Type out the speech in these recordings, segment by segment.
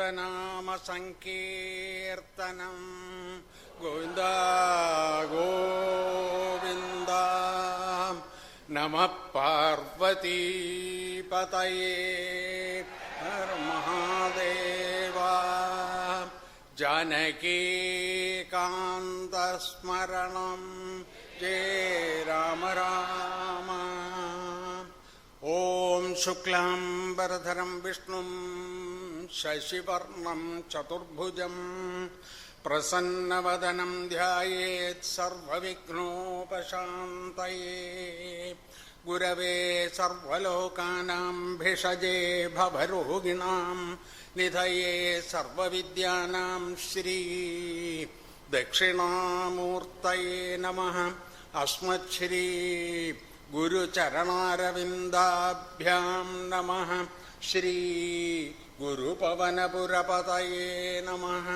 ഗോവിന്ദനാമ സങ്കീർത്തനം. ഗോവിന്ദ ഗോവിന്ദ. നമഃ പാർവതീപതയേ ഹര മഹാദേവ. ജാനകീകാന്തസ്മരണം ജയ രാമ രാമ. ഓം ശുക്ലാംബരധരം വിഷ്ണും ശശിവർണം ചതുർഭുജം പ്രസന്നവദനം ധ്യായേത് സർവവിഘ്നോപശാന്തയേ. ഗുരവേ സർവലോകാനാം ഭിഷജേ ഭവരോഗിണാം നിധയേ സർവവിദ്യാനാം ശ്രീ ദക്ഷിണാമൂർത്തയേ നമഃ. അസ്മശ്രീ ഗുരുചരണാരവിന്ദാഭ്യാം നമഃ. ശ്രീ ഗുരുപവനപുരപതയേ നമഃ.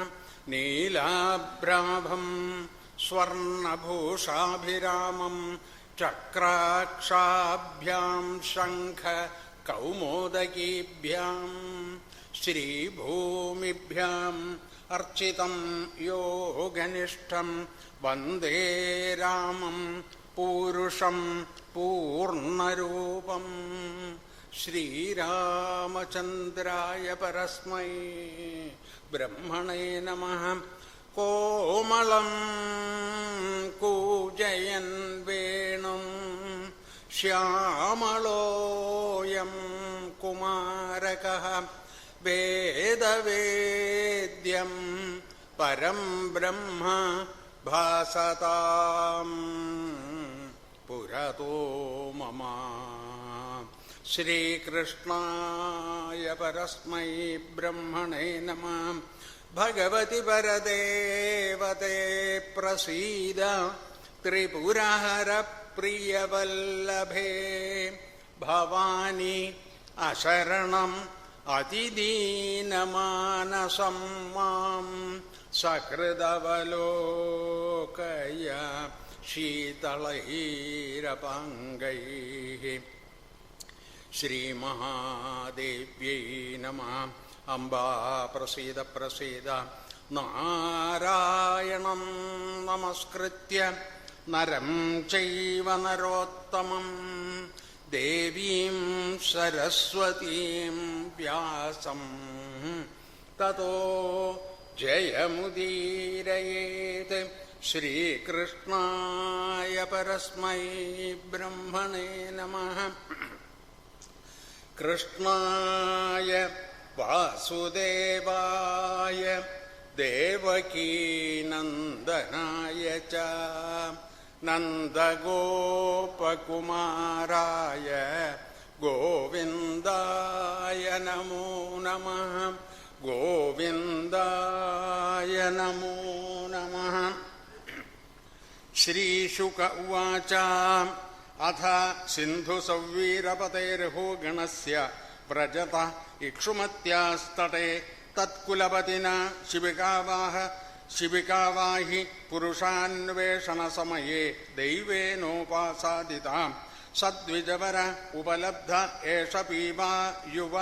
നീലാഭ്രാഭം സ്വർണഭൂഷാഭിരാമം ചക്രാക്ഷാഭ്യാം ശംഖ കൗമോദകീഭ്യാം ശ്രീഭൂമിഭ്യാം അർച്ചിതം യോഗനിഷ്ഠം വന്ദേ രാമം പൂരുഷം പൂർണ്ണരൂപം. ശ്രീരാമചന്ദ്രായ പരസ്മൈ ബ്രഹ്മണേ നമഃ. കോമളം കൂജയൻ വേണും ശ്യാമളോയം കുമാരകഃ. വേദവേദ്യം പരം ബ്രഹ്മ ഭാസതാം പുരതോ മമ. ശ്രീകൃഷ്ണായ പരസ്മൈ ബ്രഹ്മണേ നമഃ. ഭഗവതി പരദേവതേ പ്രസീദ. ത്രിപുരഹര പ്രിയവല്ലഭേ ഭവാനി അശരണം അതിദീനമാനസം മാം സഹൃദവലോകയ ശീതളൈരപാംഗൈഃ. ശ്രീമഹാദേവ്യൈ നമഃ. അംബാ പ്രസീദ പ്രസീദ. നാരായണം നമസ്കൃത്യ നരം ചൈവ നരോത്തമം ദേവീം സരസ്വതീം വ്യാസം തതോ ജയമുദീരയേത്. ശ്രീകൃഷ്ണായ പരസ്മൈ ബ്രഹ്മണേ നമഃ. കൃഷ്ണായ വാസുദേവായ ദേവകീനന്ദനായ ച നന്ദഗോപകുമാരായ ഗോവിന്ദായ നമോ നമഃ. ഗോവിന്ദായ നമോ നമഃ. ശ്രീശുക ഉവാച. അഥ സിന്ധുസൗവീരപതേർഹോ ഗണസ്യ വ്രജത ഇക്ഷുമത്യാസ്തടേ തത്കുലപതിന ശിബികാവാഹി പുരുഷാന്വേഷണസമയേ ദൈവേനോപാസാദിതാം സദ്വിജവര ഉപലബ്ധ ഏഷ പീവാ യുവ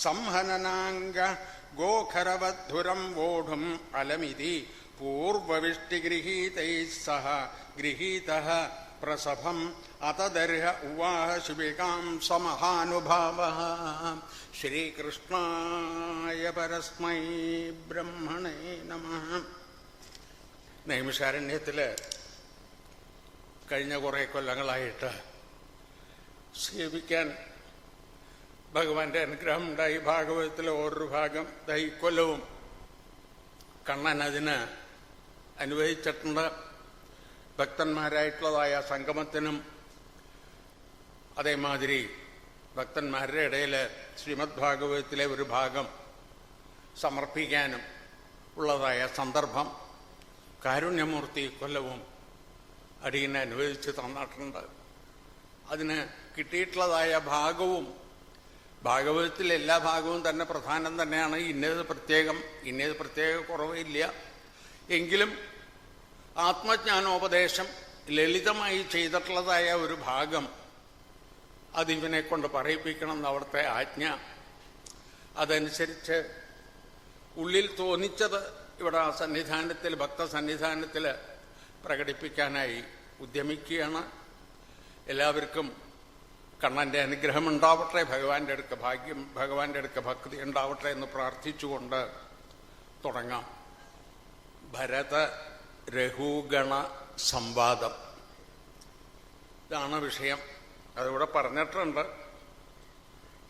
സംഹനനാംഗ ഗോഖരവദ്ധുരം വോഢും അലമിതി പൂർവവിഷ്ടിഗൃഹീതൈഃ സഹ ഗൃഹീതഃ പ്രസഭം അതദർഹ ഉവാഹ ശിബികാം സമഹാനുഭാവഃ. ശ്രീകൃഷ്ണായ പരസ്മൈ ബ്രഹ്മണേ നമഃ. നൈമിഷാരണ്യത്തില് കഴിഞ്ഞ കുറേ കൊല്ലങ്ങളായിട്ട് സേവിക്കാൻ ഭഗവാന്റെ അനുഗ്രഹം ഉണ്ടായി. ഭാഗവതത്തിലെ ഓരോ ഭാഗം ഈ കൊല്ലവും കണ്ണൻ അതിന് അനുവദിച്ചിട്ടുണ്ട്. ഭക്തന്മാരായിട്ടുള്ളതായ സംഗമത്തിനും അതേമാതിരി ഭക്തന്മാരുടെ ഇടയിൽ ശ്രീമദ് ഭാഗവതത്തിലെ ഒരു ഭാഗം സമർപ്പിക്കാനും ഉള്ളതായ സന്ദർഭം കാരുണ്യമൂർത്തി കൊല്ലവും അടിയനെ അനുവദിച്ച് തന്നിട്ടുണ്ട്. അതിന് കിട്ടിയിട്ടുള്ളതായ ഭാഗവും ഭാഗവതത്തിലെ എല്ലാ ഭാഗവും തന്നെ പ്രധാനം തന്നെയാണ്. ഇന്നത് പ്രത്യേക കുറവില്ല. എങ്കിലും ആത്മജ്ഞാനോപദേശം ലളിതമായി ചെയ്തിട്ടുള്ളതായ ഒരു ഭാഗം അതിവനെ കൊണ്ട് പറയിപ്പിക്കണം എന്ന് അവിടുത്തെ ആജ്ഞ. അതനുസരിച്ച് ഉള്ളിൽ തോന്നിച്ചത് ഇവിടെ ആ സന്നിധാനത്തിൽ, ഭക്തസന്നിധാനത്തിൽ പ്രകടിപ്പിക്കാനായി ഉദ്യമിക്കുകയാണ്. എല്ലാവർക്കും കണ്ണൻ്റെ അനുഗ്രഹം ഉണ്ടാവട്ടെ, ഭഗവാന്റെ അടുക്ക ഭാഗ്യം, ഭഗവാന്റെ അടുക്ക ഭക്തി ഉണ്ടാവട്ടെ എന്ന് പ്രാർത്ഥിച്ചുകൊണ്ട് തുടങ്ങാം. ഭരത രഘുഗണ സംവാദം, ഇതാണ് വിഷയം. അതിവിടെ പറഞ്ഞിട്ടുണ്ട്.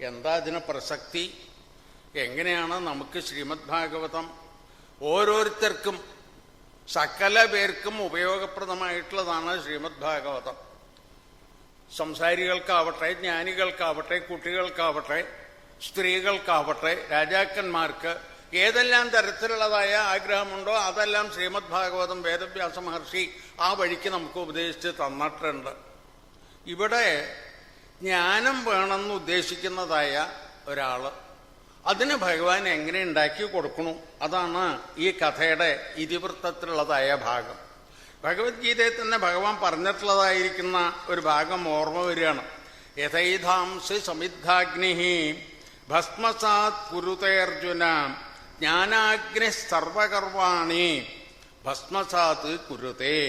എന്താ ഇതിന് പ്രസക്തി, എങ്ങനെയാണ് നമുക്ക് ശ്രീമദ് ഭാഗവതം ഓരോരുത്തർക്കും സകല പേർക്കും ഉപയോഗപ്രദമായിട്ടുള്ളതാണ് ശ്രീമദ് ഭാഗവതം. സംസാരികൾക്കാവട്ടെ, ജ്ഞാനികൾക്കാവട്ടെ, കുട്ടികൾക്കാവട്ടെ, സ്ത്രീകൾക്കാവട്ടെ, രാജാക്കന്മാർക്ക് ഏതെല്ലാം തരത്തിലുള്ളതായ ആഗ്രഹമുണ്ടോ അതെല്ലാം ശ്രീമദ് ഭാഗവതം വേദവ്യാസ മഹർഷി ആ വഴിക്ക് നമുക്ക് ഉപദേശിച്ച് തന്നിട്ടുണ്ട്. ഇവിടെ ജ്ഞാനം വേണമെന്ന് ഉദ്ദേശിക്കുന്നതായ ഒരാൾ അതിന് ഭഗവാൻ എങ്ങനെ ഉണ്ടാക്കി കൊടുക്കണു, അതാണ് ഈ കഥയുടെ ഇതിവൃത്തത്തിലുള്ളതായ ഭാഗം. ഭഗവത്ഗീതയിൽ തന്നെ ഭഗവാൻ പറഞ്ഞിട്ടുള്ളതായിരിക്കുന്ന ഒരു ഭാഗം ഓർമ്മ വരികയാണ്. യഥൈധാംസി സമിദ്ധാഗ്നി ഭസ്മസാത് കുരുതേ അർജുന ജ്ഞാനാഗ്നി സർവകർവാണി ഭസ്മസാത് കുരുതേ.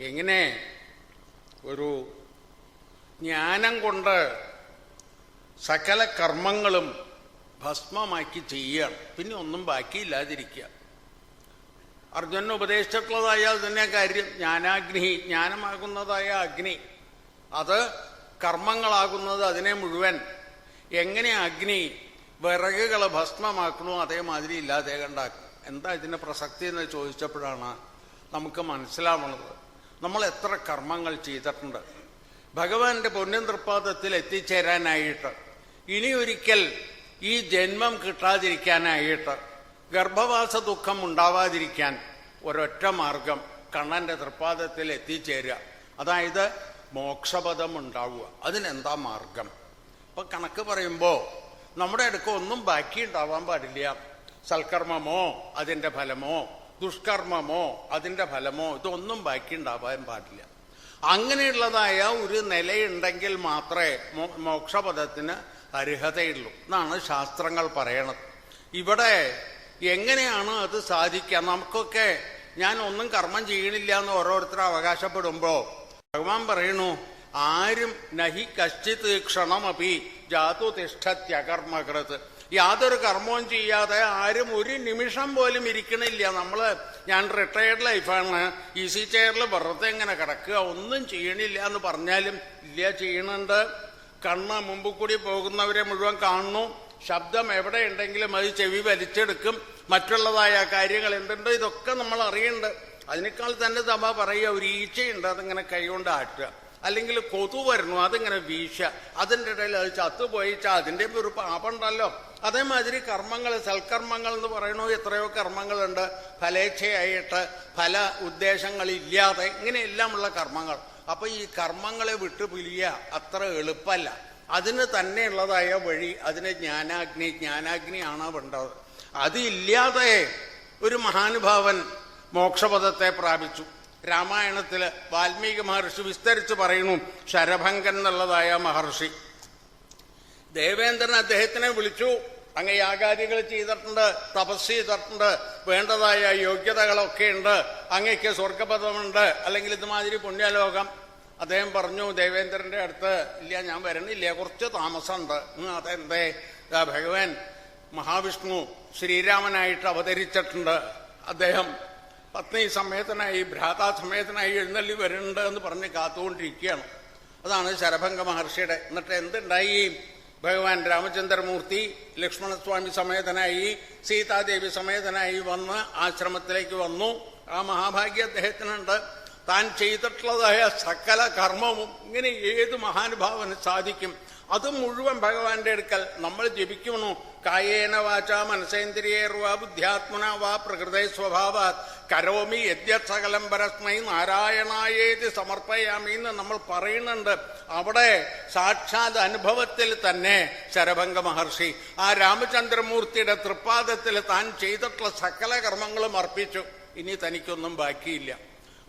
എങ്ങനെ ഒരു ജ്ഞാനം കൊണ്ട് സകല കർമ്മങ്ങളും ഭസ്മമാക്കി ചെയ്യുകയാണ്, പിന്നെ ഒന്നും ബാക്കിയില്ലാതിരിക്കുക. അർജുനന് ഉപദേശിച്ചിട്ടുള്ളതായ തന്നെ കാര്യം, ജ്ഞാനാഗ്നി, ജ്ഞാനമാകുന്നതായ അഗ്നി, അത് കർമ്മങ്ങളാകുന്നത് അതിനെ മുഴുവൻ എങ്ങനെ അഗ്നി വിറകുകൾ ഭസ്മമാക്കണോ അതേമാതിരി ഇല്ലാതെ കണ്ടാക്കും. എന്താ ഇതിൻ്റെ പ്രസക്തി എന്ന് ചോദിച്ചപ്പോഴാണ് നമുക്ക് മനസ്സിലാവുന്നത്. നമ്മൾ എത്ര കർമ്മങ്ങൾ ചെയ്തിട്ടുണ്ട് ഭഗവാന്റെ പൊന്നിൻ തൃപ്പാദത്തിൽ എത്തിച്ചേരാനായിട്ട്, ഇനിയൊരിക്കൽ ഈ ജന്മം കിട്ടാതിരിക്കാനായിട്ട്, ഗർഭവാസ ദുഃഖം ഉണ്ടാവാതിരിക്കാൻ ഒരൊറ്റ മാർഗം കണ്ണന്റെ തൃപ്പാദത്തിൽ എത്തിച്ചേരുക, അതായത് മോക്ഷപദം ഉണ്ടാവുക. അതിനെന്താ മാർഗം? ഇപ്പൊ കണക്ക് പറയുമ്പോൾ നമ്മുടെ അടുക്ക ഒന്നും ബാക്കി ഉണ്ടാവാൻ പാടില്ല. സൽക്കർമ്മമോ അതിൻ്റെ ഫലമോ, ദുഷ്കർമ്മമോ അതിൻ്റെ ഫലമോ, ഇതൊന്നും ബാക്കി ഉണ്ടാവാൻ പാടില്ല. അങ്ങനെയുള്ളതായ ഒരു നിലയുണ്ടെങ്കിൽ മാത്രമേ മോക്ഷപദത്തിന് അർഹതയുള്ളൂ എന്നാണ് ശാസ്ത്രങ്ങൾ പറയണത്. ഇവിടെ എങ്ങനെയാണ് അത് സാധിക്കുക? നമുക്കൊക്കെ ഞാൻ ഒന്നും കർമ്മം ചെയ്യണില്ല എന്ന് ഓരോരുത്തരും അവകാശപ്പെടുമ്പോൾ ഭഗവാൻ പറയണു, ആരും നഹി കശ്ചിത് ക്ഷണമപി ജാതു തിഷ്ഠത്യകർമ്മകൃത്. യാതൊരു കർമ്മവും ചെയ്യാതെ ആരും ഒരു നിമിഷം പോലും ഇരിക്കണില്ല. ഞാൻ റിട്ടയർഡ് ലൈഫാണ്, ഈസി ചെയറിൽ വെറുതെ ഇങ്ങനെ കിടക്കുക, ഒന്നും ചെയ്യണില്ല എന്ന് പറഞ്ഞാലും ഇല്ല, ചെയ്യണുണ്ട്. കണ്ണ് മുമ്പ് കൂടി പോകുന്നവരെ മുഴുവൻ കാണുന്നു, ശബ്ദം എവിടെ ഉണ്ടെങ്കിലും അത് ചെവി വലിച്ചെടുക്കും, മറ്റുള്ളതായ കാര്യങ്ങൾ എന്തുണ്ടോ ഇതൊക്കെ നമ്മൾ അറിയുന്നുണ്ട്. അതിനേക്കാൾ തന്നെ തമ പറയുക, ഒരു ഈച്ചയുണ്ട് അതിങ്ങനെ കൈകൊണ്ട് ആട്ടുക, അല്ലെങ്കിൽ കൊതു വരുന്നു അതിങ്ങനെ വീശുക, അതിൻ്റെ ഇടയിൽ അത് ചത്തുപോയിച്ചാൽ അതിൻ്റെ ഒരു പാപമുണ്ടല്ലോ. അതേമാതിരി കർമ്മങ്ങൾ, സൽക്കർമ്മങ്ങൾ എന്ന് പറയണോ, എത്രയോ കർമ്മങ്ങളുണ്ട്, ഫലേച്ഛയായിട്ട് ഫല ഉദ്ദേശങ്ങളില്ലാതെ ഇങ്ങനെയെല്ലാമുള്ള കർമ്മങ്ങൾ. അപ്പൊ ഈ കർമ്മങ്ങളെ വിട്ടുപിരിയുക അത്ര എളുപ്പമല്ല. അതിന് തന്നെയുള്ളതായ വഴി, അതിന് ജ്ഞാനാഗ്നിയാണ് വേണ്ടത്. അതില്ലാതെ ഒരു മഹാനുഭാവൻ മോക്ഷപദത്തെ പ്രാപിച്ചു. രാമായണത്തില് വാൽമീകി മഹർഷി വിസ്തരിച്ച് പറയുന്നു. ശരഭങ്കൻ എന്നുള്ളതായ മഹർഷി ദേവേന്ദ്രൻ അദ്ദേഹത്തിനെ വിളിച്ചു. അങ്ങ് യാഗാദികൾ ചെയ്തിട്ടുണ്ട്, തപസ് ചെയ്തിട്ടുണ്ട്, വേണ്ടതായ യോഗ്യതകളൊക്കെ ഉണ്ട്, അങ്ങയ്ക്ക് സ്വർഗപദമുണ്ട്, അല്ലെങ്കിൽ ഇതുമാതിരി പുണ്യലോകം. അദ്ദേഹം പറഞ്ഞു ദേവേന്ദ്രന്റെ അടുത്ത്, ഇല്ല ഞാൻ വരണില്ല, കുറച്ച് താമസമുണ്ട്. അതെന്തേ? ഭഗവാൻ മഹാവിഷ്ണു ശ്രീരാമനായിട്ട് അവതരിച്ചിട്ടുണ്ട്, അദ്ദേഹം പത്നി സമേതനായി ഭ്രാതാസമേതനായി എഴുന്നള്ളി വരുന്നുണ്ട് എന്ന് പറഞ്ഞ് കാത്തുകൊണ്ടിരിക്കുകയാണ്. അതാണ് ശരഭംഗ മഹർഷിയുടെ. എന്നിട്ട് എന്തുണ്ടായി? ഭഗവാൻ രാമചന്ദ്രമൂർത്തി ലക്ഷ്മണസ്വാമി സമേതനായി, സീതാദേവി സമേതനായി വന്ന് ആശ്രമത്തിലേക്ക് വന്നു. ആ മഹാഭാഗ്യം അദ്ദേഹത്തിനുണ്ട്. താൻ ചെയ്തിട്ടുള്ളതായ സകല കർമ്മവും ഇങ്ങനെ ഏത് മഹാനുഭാവന് സാധിക്കും? അത് മുഴുവൻ ഭഗവാന്റെ അടുക്കൽ നമ്മൾ ജപിക്കുന്നു. കായേന വാച മനസേന്ദ്രിയേർവാ ബുദ്ധ്യാത്മന വാ പ്രകൃതേ സ്വഭാവാത് കരോമി യദ്യസകലം പരസ്മൈ നാരായണായേതി സമർപ്പയാമി എന്ന് നമ്മൾ പറയുന്നുണ്ട്. അവിടെ സാക്ഷാത് അനുഭവത്തിൽ തന്നെ ശരഭംഗ മഹർഷി ആ രാമചന്ദ്രമൂർത്തിയുടെ തൃപ്പാദത്തിൽ താൻ ചെയ്തിട്ടുള്ള സകല കർമ്മങ്ങളും അർപ്പിച്ചു. ഇനി തനിക്കൊന്നും ബാക്കിയില്ല.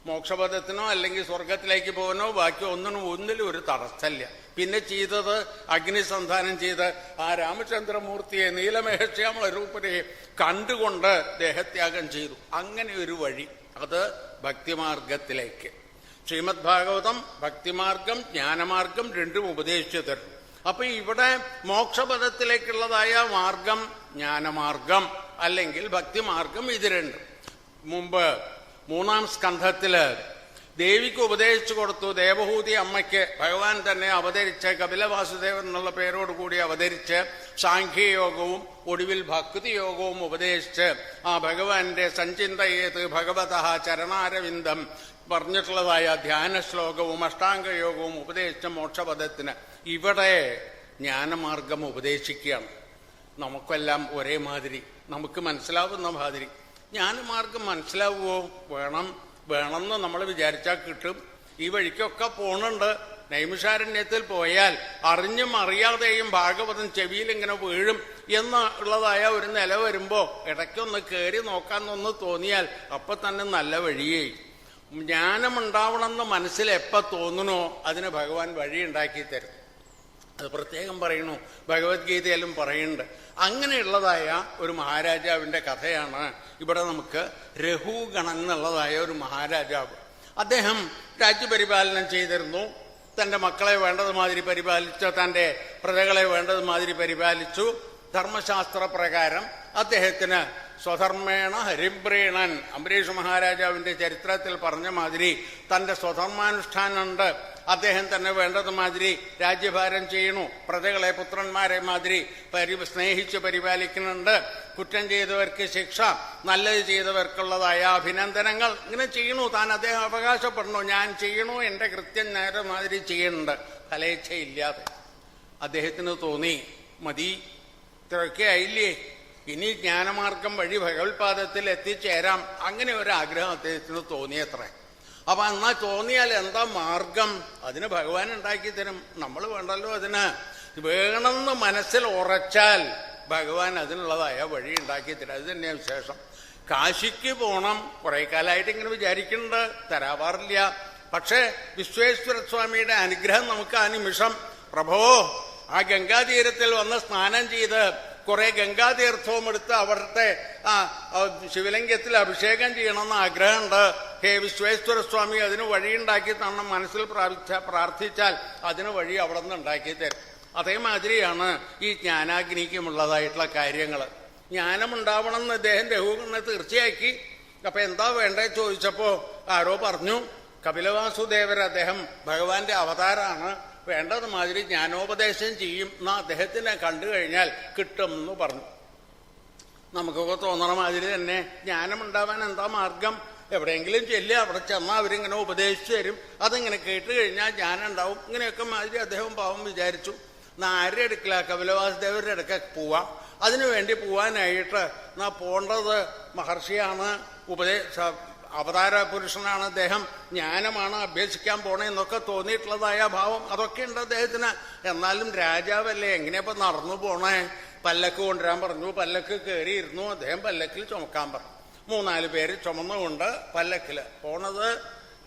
മോക്ഷപദത്തിനോ അല്ലെങ്കിൽ സ്വർഗത്തിലേക്ക് പോകാനോ ബാക്കി ഒന്നിനും ഒരു തടസ്സമില്ല. പിന്നെ ചെയ്തത് അഗ്നിസന്ധാനം ചെയ്ത് ആ രാമചന്ദ്രമൂർത്തിയെ നീലമേഘശ്യാമള രൂപരെ കണ്ടുകൊണ്ട് ദേഹത്യാഗം ചെയ്തു. അങ്ങനെ ഒരു വഴി, അത് ഭക്തിമാർഗത്തിലേക്ക്. ശ്രീമദ് ഭാഗവതം ഭക്തിമാർഗം ജ്ഞാനമാർഗം രണ്ടും ഉപദേശിച്ചു തരുന്നു. അപ്പൊ ഇവിടെ മോക്ഷപദത്തിലേക്കുള്ളതായ മാർഗം ജ്ഞാനമാർഗം അല്ലെങ്കിൽ ഭക്തിമാർഗം, ഇത് രണ്ടും. മുമ്പ് 3-ാം സ്കന്ധത്തില് ദേവിക്ക് ഉപദേശിച്ചു കൊടുത്തു. ദേവഹൂതി അമ്മയ്ക്ക് ഭഗവാൻ തന്നെ അവതരിച്ച് കപിലവാസുദേവൻ എന്നുള്ള പേരോടുകൂടി അവതരിച്ച് സാഖ്യയോഗവും ഒടുവിൽ ഭക്തിയോഗവും ഉപദേശിച്ച് ആ ഭഗവാന്റെ സഞ്ചിന്തയേത് ഭഗവതഃ ചരണാരവിന്ദം പറഞ്ഞിട്ടുള്ളതായ ധ്യാന ശ്ലോകവും അഷ്ടാംഗയോഗവും ഉപദേശിച്ച മോക്ഷപദത്തിന് ഇവിടെ ജ്ഞാനമാർഗം ഉപദേശിക്കുകയാണ്. നമുക്കെല്ലാം ഒരേ മാതിരി, നമുക്ക് മനസ്സിലാവുന്ന മാതിരി. ജ്ഞാനമാർഗം മനസ്സിലാവുമോ? വേണമെന്ന് നമ്മൾ വിചാരിച്ചാൽ കിട്ടും. ഈ വഴിക്കൊക്കെ പോണുണ്ട്. നൈമിഷാരണ്യത്തിൽ പോയാൽ അറിഞ്ഞും അറിയാതെയും ഭാഗവതം ചെവിയിലിങ്ങനെ വീഴും എന്നുള്ളതായ ഒരു നില വരുമ്പോ ഇടയ്ക്കൊന്ന് കയറി നോക്കാന്നൊന്ന് തോന്നിയാൽ അപ്പൊ തന്നെ നല്ല വഴിയേ. ജ്ഞാനമുണ്ടാവണമെന്ന് മനസ്സിൽ എപ്പോൾ തോന്നണോ അതിന് ഭഗവാൻ വഴി ഉണ്ടാക്കി തരും. അത് പ്രത്യേകം പറയണു, ഭഗവത്ഗീതയിലും പറയുന്നുണ്ട്. അങ്ങനെയുള്ളതായ ഒരു മഹാരാജാവിൻ്റെ കഥയാണ് ഇവിടെ നമുക്ക്. രഘുഗണൻ എന്നുള്ളതായ ഒരു മഹാരാജാവ്, അദ്ദേഹം രാജ്യപരിപാലനം ചെയ്തിരുന്നു. തൻ്റെ മക്കളെ വേണ്ടതുമാതിരി പരിപാലിച്ചു, തൻ്റെ പ്രജകളെ വേണ്ടതുമാതിരി പരിപാലിച്ചു. ധർമ്മശാസ്ത്ര പ്രകാരം അദ്ദേഹത്തിന് സ്വധർമ്മേണ ഹരിബ്രീണൻ, അംബരീഷ് മഹാരാജാവിന്റെ ചരിത്രത്തിൽ പറഞ്ഞ മാതിരി തന്റെ സ്വധർമാനുഷ്ഠാനമുണ്ട്. അദ്ദേഹം തന്നെ വേണ്ടതുമാതിരി രാജ്യഭാരം ചെയ്യണു. പ്രജകളെ പുത്രന്മാരെ മാതിരി സ്നേഹിച്ച് പരിപാലിക്കുന്നുണ്ട്. കുറ്റം ചെയ്തവർക്ക് ശിക്ഷ, നല്ലത് ചെയ്തവർക്കുള്ളതായ അഭിനന്ദനങ്ങൾ ഇങ്ങനെ ചെയ്യണു. അദ്ദേഹം അവകാശപ്പെടുന്നു, ഞാൻ ചെയ്യണു, എന്റെ കൃത്യം നേരെ മാതിരി ചെയ്യുന്നുണ്ട്, ഫലേച്ഛയില്ലാതെ. അദ്ദേഹത്തിന് തോന്നി, മതി, ഇത്രയൊക്കെ ആയില്ലേ, ഇനി ജ്ഞാനമാർഗം വഴി ഭഗവത്പാദത്തിൽ എത്തിച്ചേരാം. അങ്ങനെ ഒരു ആഗ്രഹം അദ്ദേഹത്തിന് തോന്നിയത്രേ. അപ്പൊ എന്നാ തോന്നിയാൽ എന്താ മാർഗം? അതിന് ഭഗവാൻ ഉണ്ടാക്കി തരും. നമ്മൾ വേണ്ടല്ലോ അതിന്. വേണമെന്ന് മനസ്സിൽ ഉറച്ചാൽ ഭഗവാൻ അതിനുള്ളതായ വഴി ഉണ്ടാക്കി തരും. അത് തന്നെയാണ് വിശേഷം. കാശിക്ക് പോണം, കുറെ കാലമായിട്ട് ഇങ്ങനെ വിചാരിക്കുന്നുണ്ട്, തരാവാറില്ല. പക്ഷേ വിശ്വേശ്വര സ്വാമിയുടെ അനുഗ്രഹം നമുക്ക് ആ നിമിഷം, പ്രഭോ ആ ഗംഗാതീരത്തിൽ വന്ന് സ്നാനം ചെയ്ത് കുറെ ഗംഗാതീർത്ഥവും എടുത്ത് അവിടുത്തെ ശിവലിംഗത്തിൽ അഭിഷേകം ചെയ്യണമെന്ന് ആഗ്രഹമുണ്ട്. ഹേ വിശ്വേശ്വര സ്വാമി അതിന് വഴിയുണ്ടാക്കി തന്നെ മനസ്സിൽ പ്രാർത്ഥിച്ചാൽ അതിന് വഴി അവിടെ നിന്ന് ഉണ്ടാക്കി തരും. അതേമാതിരിയാണ് ഈ ജ്ഞാനാഗ്നിക്കുമുള്ളതായിട്ടുള്ള കാര്യങ്ങൾ. ജ്ഞാനമുണ്ടാവണം എന്ന് അദ്ദേഹം രഘുഗണനെ തീർച്ചയാക്കി. അപ്പൊ എന്താ വേണ്ടേ ചോദിച്ചപ്പോ ആരോ പറഞ്ഞു, കപിലവാസുദേവർ അദ്ദേഹം ഭഗവാന്റെ അവതാരമാണ്, വേണ്ടതുമാതിരി ജ്ഞാനോപദേശം ചെയ്യും, എന്നാ അദ്ദേഹത്തിനെ കണ്ടു കഴിഞ്ഞാൽ കിട്ടും എന്ന് പറഞ്ഞു. നമുക്കൊക്കെ തോന്നണ മാതിരി തന്നെ ജ്ഞാനമുണ്ടാവാൻ എന്താ മാർഗം? എവിടെയെങ്കിലും ചെല്ലുക, അവിടെ ചെന്നാൽ അവരിങ്ങനെ ഉപദേശിച്ചു തരും, അതിങ്ങനെ കേട്ട് കഴിഞ്ഞാൽ ജ്ഞാനം ഉണ്ടാവും. ഇങ്ങനെയൊക്കെ മാതിരി അദ്ദേഹം പാവം വിചാരിച്ചു. ആരുടെ അടുക്കല? കപിലവാസുദേവരുടെ അടുക്ക പോവാം. അതിനുവേണ്ടി പോവാനായിട്ട് പോണ്ടത് മഹർഷിയാണ്, അവതാര പുരുഷനാണ് അദ്ദേഹം, ജ്ഞാനമാണ് അഭ്യസിക്കാൻ പോണേന്നൊക്കെ തോന്നിയിട്ടുള്ളതായ ഭാവം അതൊക്കെ ഉണ്ട് അദ്ദേഹത്തിന്. എന്നാലും രാജാവല്ലേ, എങ്ങനെയപ്പോ നടന്നു പോണേ? പല്ലക്ക് കൊണ്ടുവരാൻ പറഞ്ഞു. പല്ലക്ക് കയറിയിരുന്നു. അദ്ദേഹം പല്ലക്കിൽ ചുമക്കാൻ പറഞ്ഞു. 3-4 പേര് ചുമന്നുകൊണ്ട് പല്ലക്കില് പോണത്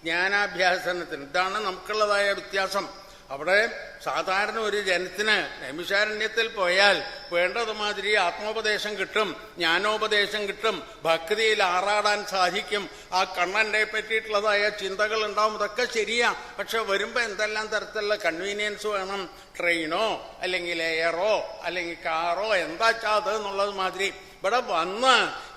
ജ്ഞാനാഭ്യാസനത്തിന്. ഇതാണ് നമുക്കുള്ളതായ വ്യത്യാസം. അവിടെ സാധാരണ ഒരു ജനത്തിന് നൈമിഷാരണ്യത്തിൽ പോയാൽ വേണ്ടതുമാതിരി ആത്മോപദേശം കിട്ടും, ജ്ഞാനോപദേശം കിട്ടും, ഭക്തിയിൽ ആറാടാൻ സാധിക്കും. ആ കണ്ണനെ പറ്റിയിട്ടുള്ളതായ ചിന്തകൾ ഉണ്ടാവും. ഇതൊക്കെ ശരിയാ. പക്ഷെ വരുമ്പോ എന്തെല്ലാം തരത്തിലുള്ള കൺവീനിയൻസ് വേണം. ട്രെയിനോ അല്ലെങ്കിൽ എയറോ അല്ലെങ്കിൽ കാറോ എന്താച്ചാ അത് എന്നുള്ളത് മാതിരി ഇവിടെ വന്ന്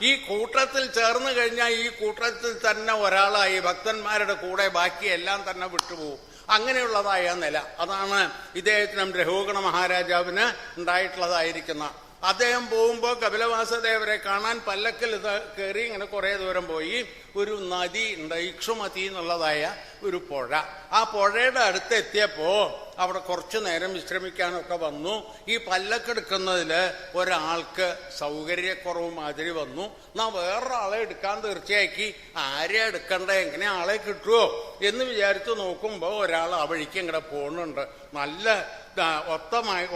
ഈ കൂട്ടത്തിൽ ചേർന്ന് കഴിഞ്ഞാൽ ഈ കൂട്ടത്തിൽ തന്നെ ഒരാളായി ഭക്തന്മാരുടെ കൂടെ ബാക്കിയെല്ലാം തന്നെ വിട്ടുപോകും. അങ്ങനെയുള്ളതായ നില അതാണ് ഇദ്ദേഹത്തിനും രഘുഗണ മഹാരാജാവിന് ഉണ്ടായിട്ടുള്ളതായിരിക്കുന്ന. അദ്ദേഹം പോകുമ്പോൾ കപിലവാസുദേവരെ കാണാൻ പല്ലക്കിൽ ഇത് കയറി ഇങ്ങനെ കുറെ ദൂരം പോയി. ഒരു നദി ഉണ്ട്, ഇക്ഷുമതി എന്നുള്ളതായ ഒരു പുഴ. ആ പുഴയുടെ അടുത്ത് എത്തിയപ്പോ അവിടെ കുറച്ചു നേരം വിശ്രമിക്കാനൊക്കെ വന്നു. ഈ പല്ലക്കെടുക്കുന്നതില് ഒരാൾക്ക് സൗകര്യക്കുറവ് മാതിരി വന്നു. എന്നാ വേറൊരാളെ എടുക്കാൻ തീർച്ചയാക്കി. ആരെയാ എടുക്കണ്ടേ, എങ്ങനെ ആളെ കിട്ടുമോ എന്ന് വിചാരിച്ചു നോക്കുമ്പോ ഒരാൾ ആ വഴിക്ക് ഇങ്ങനെ പോകുന്നുണ്ട്. നല്ല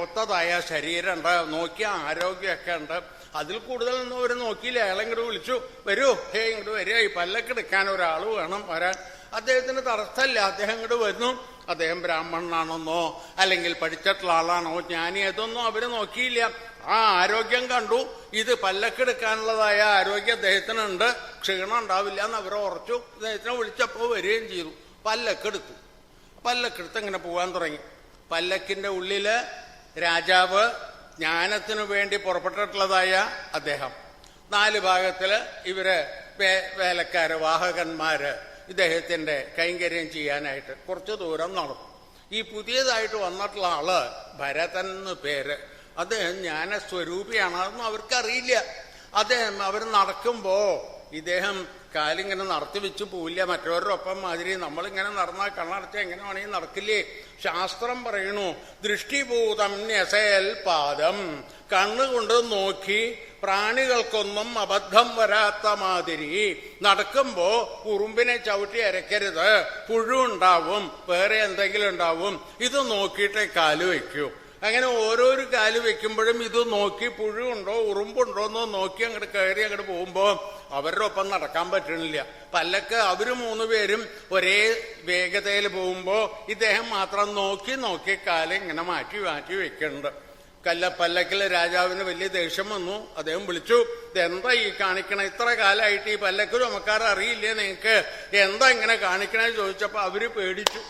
ഒത്തതായ ശരീരമുണ്ട്, നോക്കിയ ആരോഗ്യമൊക്കെ ഉണ്ട്. അതിൽ കൂടുതലൊന്നും അവർ നോക്കിയില്ല. അയാളെ ഇങ്ങോട്ട് വിളിച്ചു, വരൂ, ഹേ ഇങ്ങോട്ട് വരിക, ഈ പല്ലക്കെടുക്കാൻ ഒരാൾ വേണം വരാൻ. അദ്ദേഹത്തിന് തടസ്സമില്ല. അദ്ദേഹം ഇങ്ങോട്ട് വരുന്നു. അദ്ദേഹം ബ്രാഹ്മണനാണെന്നോ അല്ലെങ്കിൽ പഠിച്ചിട്ടുള്ള ആളാണോ ജ്ഞാനി, അതൊന്നും അവര് നോക്കിയില്ല. ആ ആരോഗ്യം കണ്ടു, ഇത് പല്ലക്കെടുക്കാനുള്ളതായ ആരോഗ്യം അദ്ദേഹത്തിനുണ്ട്, ക്ഷീണം ഉണ്ടാവില്ല എന്ന് അവർ ഉറച്ചു. അദ്ദേഹത്തിനെ വിളിച്ചപ്പോൾ വരികയും ചെയ്തു. പല്ലക്കെടുത്തു. പല്ലക്കെടുത്ത് ഇങ്ങനെ പോകാൻ തുടങ്ങി. പല്ലക്കിന്റെ ഉള്ളില് രാജാവ്, ജ്ഞാനത്തിനു വേണ്ടി പുറപ്പെട്ടിട്ടുള്ളതായ അദ്ദേഹം, 4 ഭാഗത്തില് ഇവര് വേലക്കാര്, വാഹകന്മാര് ഇദ്ദേഹത്തിന്റെ കൈങ്കര്യം ചെയ്യാനായിട്ട് കുറച്ചു ദൂരം നടന്നു. ഈ പുതിയതായിട്ട് വന്നിട്ടുള്ള ആള് ഭരതൻ എന്ന് പേര്, അദ്ദേഹം ജ്ഞാനസ്വരൂപിയാണ്. അതൊന്നും അവർക്കറിയില്ല. അദ്ദേഹം അവർ നടക്കുമ്പോ ഇദ്ദേഹം കാലിങ്ങനെ നടത്തി വെച്ച് പോവില്ല മറ്റവരുടെ ഒപ്പം മാതിരി. നമ്മളിങ്ങനെ നടന്നാൽ കണ്ണടച്ച എങ്ങനെ വേണമെങ്കിൽ നടക്കില്ലേ? ശാസ്ത്രം പറയണു, ദൃഷ്ടിഭൂതം ന്യസേൽ പാദം, കണ്ണുകൊണ്ട് നോക്കി പ്രാണികൾക്കൊന്നും അബദ്ധം വരാത്ത മാതിരി നടക്കുമ്പോ ഉറുമ്പിനെ ചവിട്ടി അരക്കരുത്, പുഴു ഉണ്ടാവും, വേറെ എന്തെങ്കിലും ഉണ്ടാവും, ഇത് നോക്കിയിട്ടേ കാല് വയ്ക്കൂ. അങ്ങനെ ഓരോരു കാല് വെക്കുമ്പോഴും ഇത് നോക്കി പുഴുണ്ടോ ഉറുമ്പുണ്ടോ എന്നോ നോക്കി അങ്ങോട്ട് കയറി അങ്ങോട്ട് പോകുമ്പോ അവരുടെ ഒപ്പം നടക്കാൻ പറ്റണില്ല. പല്ലക്ക് അവര് 3 പേരും ഒരേ വേഗതയിൽ പോകുമ്പോ ഇദ്ദേഹം മാത്രം നോക്കി നോക്കി കാല് ഇങ്ങനെ മാറ്റി മാറ്റി വെക്കുന്നുണ്ട്. പല്ലക്കില് രാജാവിന് വലിയ ദേഷ്യം വന്നു. അദ്ദേഹം വിളിച്ചു, ഇതെന്താ ഈ കാണിക്കണ? ഇത്ര കാലമായിട്ട് ഈ പല്ലക്ക് ചുമക്കാറ് അറിയില്ലേ നിങ്ങൾക്ക്? എന്താ ഇങ്ങനെ കാണിക്കണേ ചോദിച്ചപ്പോ അവര് പേടിച്ചു.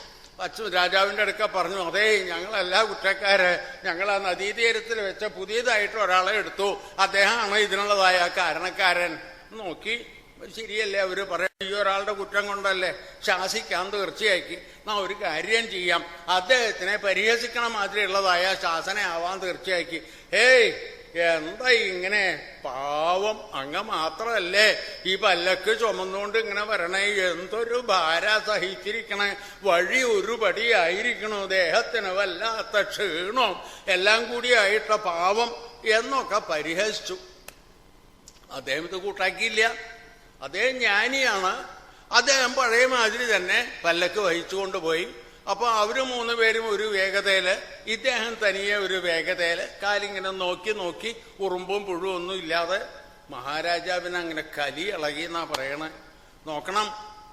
രാജാവിന്റെ അടുക്ക പറഞ്ഞു, അതേ ഞങ്ങളല്ല കുറ്റക്കാര്, ഞങ്ങൾ ആ നദീതീരത്തിൽ വെച്ച പുതിയതായിട്ട് ഒരാളെ എടുത്തു, അദ്ദേഹമാണ് ഇതിനുള്ളതായ കാരണക്കാരൻ. നോക്കി ശരിയല്ലേ അവര് പറയാം, ഈ ഒരാളുടെ കുറ്റം കൊണ്ടല്ലേ, ശാസിക്കാൻ തീർച്ചയാക്കി. നാ ഒരു കാര്യം ചെയ്യാം, അദ്ദേഹത്തിനെ പരിഹസിക്കണ മാതിരിയുള്ളതായ ശാസനയാവാൻ തീർച്ചയാക്കി. ഹേയ് എന്താ ഇങ്ങനെ പാവം, അങ്ങ് മാത്രല്ലേ ഈ പല്ലക്ക് ചുമന്നുകൊണ്ട് ഇങ്ങനെ വരണേ, എന്തൊരു ഭാര സഹിച്ചിരിക്കണേ, വഴി ഒരു പടിയായിരിക്കണു, ദേഹത്തിന് വല്ലാത്ത ക്ഷീണം എല്ലാം കൂടിയായിട്ട പാവം എന്നൊക്കെ പരിഹസിച്ചു. അദ്ദേഹം ഇത് കൂട്ടാക്കിയില്ല. അദ്ദേഹം ജ്ഞാനിയാണ്. അദ്ദേഹം പഴയ മാതിരി തന്നെ പല്ലക്ക് വഹിച്ചുകൊണ്ട് പോയി. അപ്പൊ അവര് 3 പേരും ഒരു വേഗതയില്, ഇദ്ദേഹം തനിയെ ഒരു വേഗതയില് കാലിങ്ങനെ നോക്കി നോക്കി ഉറുമ്പും പുഴുവും ഒന്നും ഇല്ലാതെ. മഹാരാജാവിന് അങ്ങനെ കലി ഇളകി എന്നാ പറയണേ. നോക്കണം,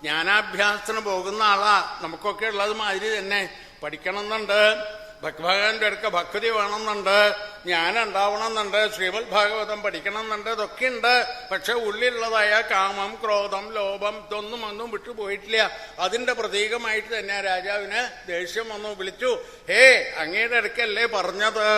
ജ്ഞാനാഭ്യാസത്തിന് പോകുന്ന ആളാ, നമുക്കൊക്കെ ഉള്ളത് മാതിരി തന്നെ പഠിക്കണം എന്നുണ്ട്, ഭഗവാന്റെ അടുക്ക ഭക്തി വേണമെന്നുണ്ട്, ജ്ഞാനം ഉണ്ടാവണമെന്നുണ്ട്, ശ്രീമദ് ഭാഗവതം പഠിക്കണം എന്നുണ്ട്, ഇതൊക്കെ ഉണ്ട്. പക്ഷെ ഉള്ളിലുള്ളതായ കാമം, ക്രോധം, ലോഭം ഇതൊന്നും വിട്ടുപോയിട്ടില്ല. അതിന്റെ പ്രതീകമായിട്ട് തന്നെ രാജാവിന് ദേഷ്യം വന്നു. വിളിച്ചു, ഹേ അങ്ങയുടെ അടുക്കല്ലേ പറഞ്ഞത്,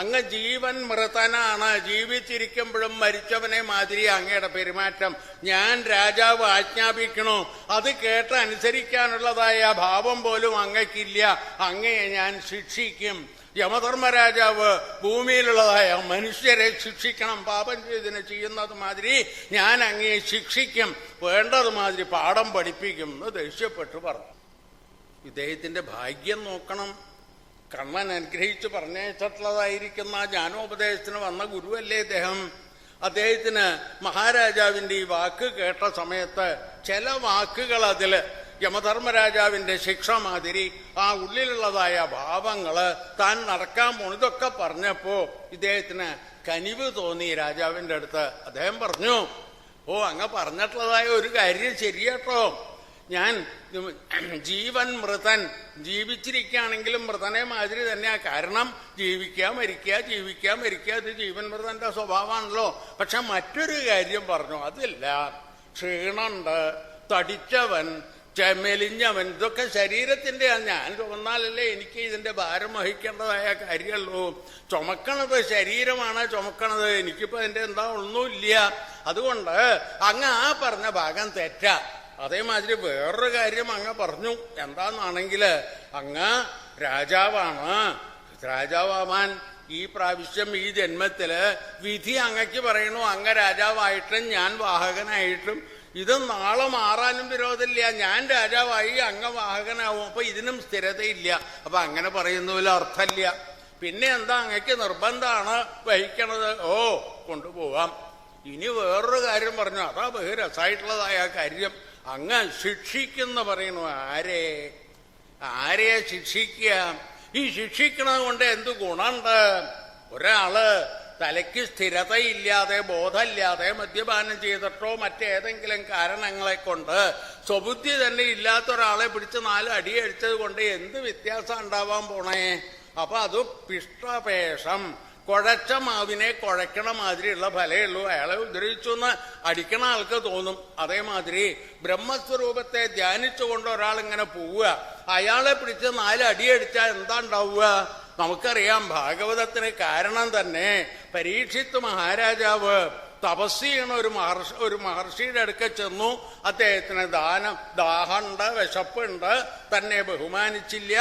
അങ്ങ് ജീവൻ മൃതനാണ്, ജീവിച്ചിരിക്കുമ്പോഴും മരിച്ചവനെ മാതിരി അങ്ങയുടെ പെരുമാറ്റം. ഞാൻ രാജാവ് ആജ്ഞാപിക്കണു, അത് കേട്ട് അനുസരിക്കാനുള്ളതായ ഭാവം പോലും അങ്ങയ്ക്കില്ല, അങ്ങയെ ഞാൻ ശിക്ഷിക്കും. യമധർമ്മരാജാവ് ഭൂമിയിലുള്ളതായ മനുഷ്യരെ ശിക്ഷിക്കണം, പാപം ചെയ്തതിന് ചെയ്യുന്നത് മാതിരി ഞാൻ അങ്ങയെ ശിക്ഷിക്കും, വേണ്ടത് മാതിരി പാഠം പഠിപ്പിക്കും എന്ന് ദേഷ്യപ്പെട്ടു പറഞ്ഞു. ഇദ്ദേഹത്തിന്റെ ഭാഗ്യം നോക്കണം, കണ്ണൻ അനുഗ്രഹിച്ച് പറഞ്ഞേച്ചിട്ടുള്ളതായിരിക്കുന്ന ജ്ഞാനോപദേശത്തിന് വന്ന ഗുരുവല്ലേ ഇദ്ദേഹം. അദ്ദേഹത്തിന് മഹാരാജാവിന്റെ ഈ വാക്ക് കേട്ട സമയത്ത് ചില വാക്കുകൾ അതില് യമധർമ്മരാജാവിന്റെ ശിക്ഷ മാതിരി ആ ഉള്ളിലുള്ളതായ ഭാവങ്ങള് താൻ നടക്കാൻ പോണു ഇതൊക്കെ പറഞ്ഞപ്പോ ഇദ്ദേഹത്തിന് കനിവ് തോന്നി രാജാവിന്റെ അടുത്ത്. അദ്ദേഹം പറഞ്ഞു, ഓ അങ്ങ് പറഞ്ഞിട്ടുള്ളതായ ഒരു കാര്യം ശരിയാട്ടോ, ഞാൻ ജീവൻ മൃതൻ, ജീവിച്ചിരിക്കുകയാണെങ്കിലും മൃതനെ മാതിരി തന്നെയാ. കാരണം ജീവിക്കുക മരിക്കുക ജീവിക്കുക മരിക്കുക, ഇത് ജീവൻ മൃതന്റെ സ്വഭാവമാണല്ലോ. പക്ഷെ മറ്റൊരു കാര്യം പറഞ്ഞു, അതില്ല, ക്ഷീണുണ്ട്, തടിച്ചവൻ, മെലിഞ്ഞവൻ, ഇതൊക്കെ ശരീരത്തിന്റെ. ഞാൻ ചുമന്നാലല്ലേ എനിക്ക് ഇതിന്റെ ഭാരം വഹിക്കേണ്ടതായ കാര്യമുള്ളൂ. ചുമക്കണത് ശരീരമാണ് ചുമക്കണത്, എനിക്കിപ്പോ അതിന്റെ എന്താ ഒന്നുമില്ല. അതുകൊണ്ട് അങ്ങ് ആ പറഞ്ഞ ഭാഗം തെറ്റാ. അതേമാതിരി വേറൊരു കാര്യം അങ്ങ് പറഞ്ഞു, എന്താന്നാണെങ്കില് അങ്ങ് രാജാവാണ്, രാജാവാൻ ഈ പ്രാവശ്യം ഈ ജന്മത്തില് വിധി അങ്ങക്ക് പറയണു, അങ്ങ് രാജാവായിട്ടും ഞാൻ വാഹകനായിട്ടും. ഇത് നാളെ മാറാനും വിരോധമില്ല, ഞാൻ രാജാവായി അങ്ങ് വാഹകനാവും, അപ്പൊ ഇതിനും സ്ഥിരതയില്ല. അപ്പൊ അങ്ങനെ പറയുന്നതിൽ അർത്ഥമില്ല. പിന്നെ എന്താ അങ്ങക്ക് നിർബന്ധമാണ് വഹിക്കണത്? ഓ കൊണ്ടുപോവാം. ഇനി വേറൊരു കാര്യം പറഞ്ഞു, അതാ ബഹു രസമായിട്ടുള്ളതായ കാര്യം, അങ്ങ് ശിക്ഷിക്കുന്ന പറയണു. ആരെയാ ശിക്ഷിക്കുക? ഈ ശിക്ഷിക്കണത് കൊണ്ട് എന്ത് ഗുണമുണ്ട്? ഒരാള് തലയ്ക്ക് സ്ഥിരതയില്ലാതെ ബോധമില്ലാതെ മദ്യപാനം ചെയ്തിട്ടോ മറ്റേതെങ്കിലും കാരണങ്ങളെ കൊണ്ട് സ്വബുദ്ധി തന്നെ ഇല്ലാത്ത ഒരാളെ പിടിച്ച് 4 അടിയടിച്ചത് കൊണ്ട് എന്ത് വ്യത്യാസം ഉണ്ടാവാൻ പോണേ? അപ്പൊ അത് പിഷ്ടപേഷം, കുഴച്ച മാവിനെ കുഴക്കണ മാതിരിയുള്ള ഫലേ ഉള്ളൂ. അയാളെ ഉദ്ധരിച്ചു എന്ന് അടിക്കണ ആൾക്ക് തോന്നും. അതേമാതിരി ബ്രഹ്മസ്വരൂപത്തെ ധ്യാനിച്ചുകൊണ്ട് ഒരാൾ ഇങ്ങനെ പോവുക, അയാളെ പിടിച്ച് 4 അടിയടിച്ചാൽ എന്താ ഉണ്ടാവുക? നമുക്കറിയാം. ഭാഗവതത്തിന് കാരണം തന്നെ പരീക്ഷിത്ത് മഹാരാജാവ് തപസ് ചെയ്യണ ഒരു മഹർഷിയുടെ അടുക്ക ചെന്നു. അദ്ദേഹത്തിന് ദാഹമുണ്ട്, വിശപ്പുണ്ട്, തന്നെ ബഹുമാനിച്ചില്ല.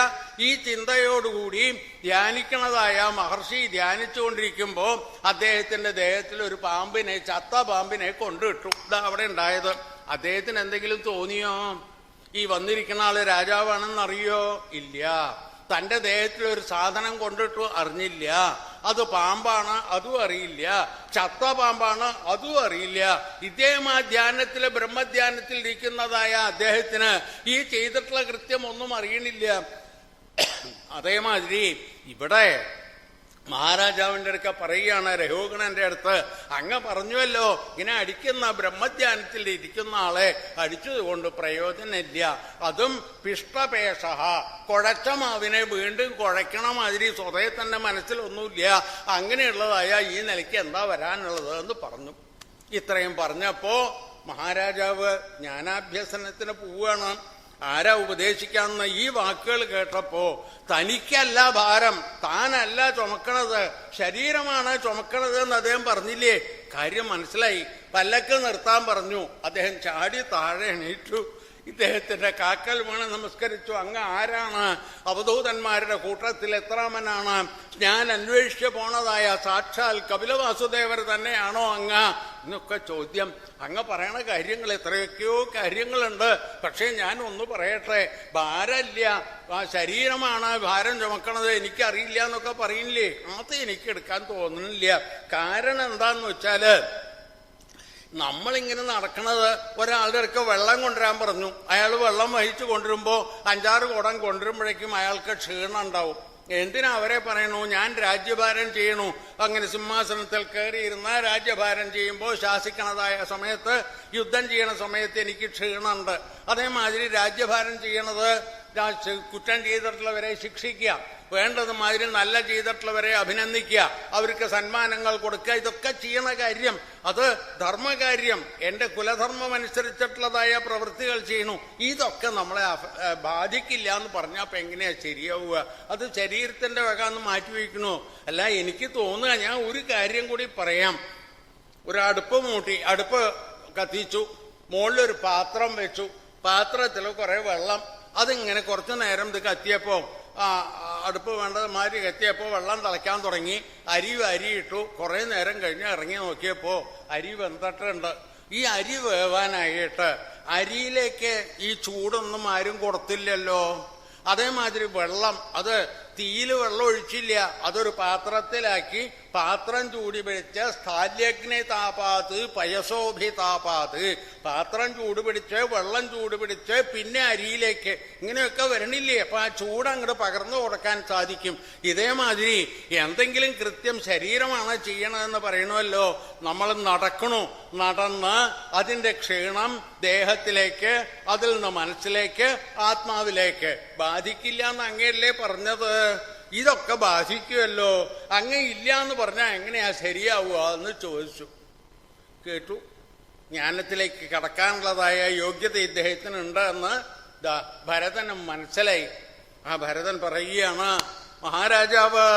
ഈ ചിന്തയോടുകൂടി ധ്യാനിക്കണതായ മഹർഷി ധ്യാനിച്ചുകൊണ്ടിരിക്കുമ്പോ അദ്ദേഹത്തിന്റെ ദേഹത്തിൽ ഒരു പാമ്പിനെ, ചത്ത പാമ്പിനെ കൊണ്ടിട്ടു. ഇതാ അവിടെ ഉണ്ടായത്. അദ്ദേഹത്തിന് എന്തെങ്കിലും തോന്നിയോ? ഈ വന്നിരിക്കുന്ന ആള് രാജാവാണെന്നറിയോ? ഇല്ല. തന്റെ ദേഹത്തിൽ ഒരു സാധനം കൊണ്ടിട്ടു, അറിഞ്ഞില്ല. അത് പാമ്പാണ്, അതും അറിയില്ല. ചത്ത പാമ്പാണ്, അതും അറിയില്ല. ഇദ്ദേഹം ആ ധ്യാനത്തില് ബ്രഹ്മധ്യാനത്തിൽ ഇരിക്കുന്നതായ അദ്ദേഹത്തിന് ഈ ചെയ്തിട്ടുള്ള കൃത്യം ഒന്നും അറിയണില്ല. അതേമാതിരി ഇവിടെ മഹാരാജാവിന്റെ അടുക്ക പറയുകയാണ് രഘുഗണന്റെ അടുത്ത്, അങ്ങ് പറഞ്ഞുവല്ലോ ഇങ്ങനെ അടിക്കുന്ന ബ്രഹ്മധ്യാനത്തിൽ ഇരിക്കുന്ന ആളെ അടിച്ചതുകൊണ്ട് പ്രയോജനമില്ല. അതും പിഷ്ടപേഷ, കുഴച്ച മാവിനെ വീണ്ടും കുഴക്കണ മാതിരി സ്വതേ തന്നെ മനസ്സിലൊന്നുമില്ല. അങ്ങനെയുള്ളതായ ഈ നിലയ്ക്ക് എന്താ വരാനുള്ളത് എന്ന് പറഞ്ഞു. ഇത്രയും പറഞ്ഞപ്പോ മഹാരാജാവ് ജ്ഞാനാഭ്യസനത്തിന് പോവുകയാണ്. ആരാ ഉപദേശിക്കാമെന്ന് ഈ വാക്കുകൾ കേട്ടപ്പോ തനിക്കല്ല ഭാരം, താനല്ല ചുമക്കണത്, ശരീരമാണ് ചുമക്കണത് എന്ന് അദ്ദേഹം പറഞ്ഞില്ലേ? കാര്യം മനസ്സിലായി. പല്ലക്ക് നിർത്താൻ പറഞ്ഞു. അദ്ദേഹം ചാടി താഴെ എണീറ്റു. ഇദ്ദേഹത്തിന്റെ കാക്കൽ വീണ് നമസ്കരിച്ചു. അങ്ങ് ആരാണ്? അവധൂതന്മാരുടെ കൂട്ടത്തിൽ എത്രാമനാണ്? ഞാൻ അന്വേഷിച്ചു പോണതായ സാക്ഷാൽ കപിലവാസുദേവർ തന്നെയാണോ അങ്ങ് എന്നൊക്കെ ചോദ്യം. അങ്ങ് പറയണ കാര്യങ്ങൾ എത്രയൊക്കെയോ കാര്യങ്ങളുണ്ട്. പക്ഷെ ഞാൻ ഒന്ന് പറയട്ടെ, ഭാരമില്ല, ശരീരമാണ് ഭാരം ചുമക്കണത്, എനിക്കറിയില്ല എന്നൊക്കെ പറയില്ലേ? അത് എനിക്ക് എടുക്കാൻ തോന്നുന്നില്ല. കാരണം എന്താന്ന് വെച്ചാല് നമ്മളിങ്ങനെ നടക്കണത്, ഒരാളുടെ അടുക്ക വെള്ളം കൊണ്ടുവരാൻ പറഞ്ഞു. അയാൾ വെള്ളം വഹിച്ചു കൊണ്ടുവരുമ്പോ 5-6 കുടം കൊണ്ടുവരുമ്പോഴേക്കും അയാൾക്ക് ക്ഷീണം ഉണ്ടാവും. എന്തിനാ അവരെ പറയണു? ഞാൻ രാജ്യഭാരം ചെയ്യണു. അങ്ങനെ സിംഹാസനത്തിൽ കയറിയിരുന്ന രാജ്യഭാരം ചെയ്യുമ്പോൾ ശാസിക്കണതായ സമയത്ത്, യുദ്ധം ചെയ്യണ സമയത്ത് എനിക്ക് ക്ഷീണമുണ്ട്. അതേമാതിരി രാജ്യഭാരം ചെയ്യണത് കുറ്റം ചെയ്തിട്ടുള്ളവരെ ശിക്ഷിക്കുക, വേണ്ടതുമാതിരി നല്ല ചെയ്തിട്ടുള്ളവരെ അഭിനന്ദിക്കുക, അവർക്ക് സന്മാനങ്ങൾ കൊടുക്കുക, ഇതൊക്കെ ചെയ്യണ കാര്യം. അത് ധർമ്മകാര്യം. എന്റെ കുലധർമ്മം അനുസരിച്ചിട്ടുള്ളതായ പ്രവൃത്തികൾ ചെയ്യണു. ഇതൊക്കെ നമ്മളെ ബാധിക്കില്ല എന്ന് പറഞ്ഞപ്പോ എങ്ങനെയാ ശരിയാവുക? അത് ശരീരത്തിന്റെ വക ഒന്ന് മാറ്റിവെക്കണോ? അല്ല, എനിക്ക് തോന്നുക, ഞാൻ ഒരു കാര്യം കൂടി പറയാം. ഒരു അടുപ്പ് മൂട്ടി, അടുപ്പ് കത്തിച്ചു, മുകളിലൊരു പാത്രം വെച്ചു, പാത്രത്തിൽ കുറെ വെള്ളം. അതിങ്ങനെ കുറച്ചു നേരം ഇത് കത്തിയപ്പോ, അടുപ്പ് വേണ്ടത് മാതിരി കത്തിയപ്പോ വെള്ളം തിളയ്ക്കാൻ തുടങ്ങി. അരി ഇട്ടു. കുറെ നേരം കഴിഞ്ഞ് ഇറങ്ങി നോക്കിയപ്പോ അരി വെന്തിട്ടുണ്ട്. ഈ അരി വേവാനായിട്ട് അരിയിലേക്ക് ഈ ചൂടൊന്നും ആരും കൊടുത്തില്ലല്ലോ. അതേമാതിരി വെള്ളം, അത് തീയില് വെള്ളം ഒഴിച്ചില്ല, അതൊരു പാത്രത്തിലാക്കി പാത്രം ചൂടി പിടിച്ച് സ്ഥാല്യഗ്നി താപാത് പയസോഭി താപാത്, പാത്രം ചൂട് പിടിച്ച് വെള്ളം ചൂട് പിടിച്ച് പിന്നെ അരിയിലേക്ക് ഇങ്ങനെയൊക്കെ വരണില്ലേ? അപ്പൊ ആ ചൂട് അങ്ങോട്ട് പകർന്നു കൊടുക്കാൻ സാധിക്കും. ഇതേമാതിരി എന്തെങ്കിലും കൃത്യം ശരീരമാണ് ചെയ്യണതെന്ന് പറയണമല്ലോ. നമ്മൾ നടക്കണു, നടന്ന് അതിന്റെ ക്ഷീണം ദേഹത്തിലേക്ക്, അതിൽ നിന്ന് മനസ്സിലേക്ക്, ആത്മാവിലേക്ക് ബാധിക്കില്ല എന്ന് അങ്ങയല്ലേ പറഞ്ഞത്? ഇതൊക്കെ ബാധിക്കുമല്ലോ. അങ്ങ് ഇല്ല എന്ന് പറഞ്ഞാൽ എങ്ങനെയാ ശരിയാവുക എന്ന് ചോദിച്ചു. കേട്ടു. ജ്ഞാനത്തിലേക്ക് കടക്കാനുള്ളതായ യോഗ്യത ഇദ്ദേഹത്തിനുണ്ട് എന്ന് ഭരതനും മനസ്സിലായി. ആ ഭരതൻ പറയുകയാണ്, മഹാരാജാവ്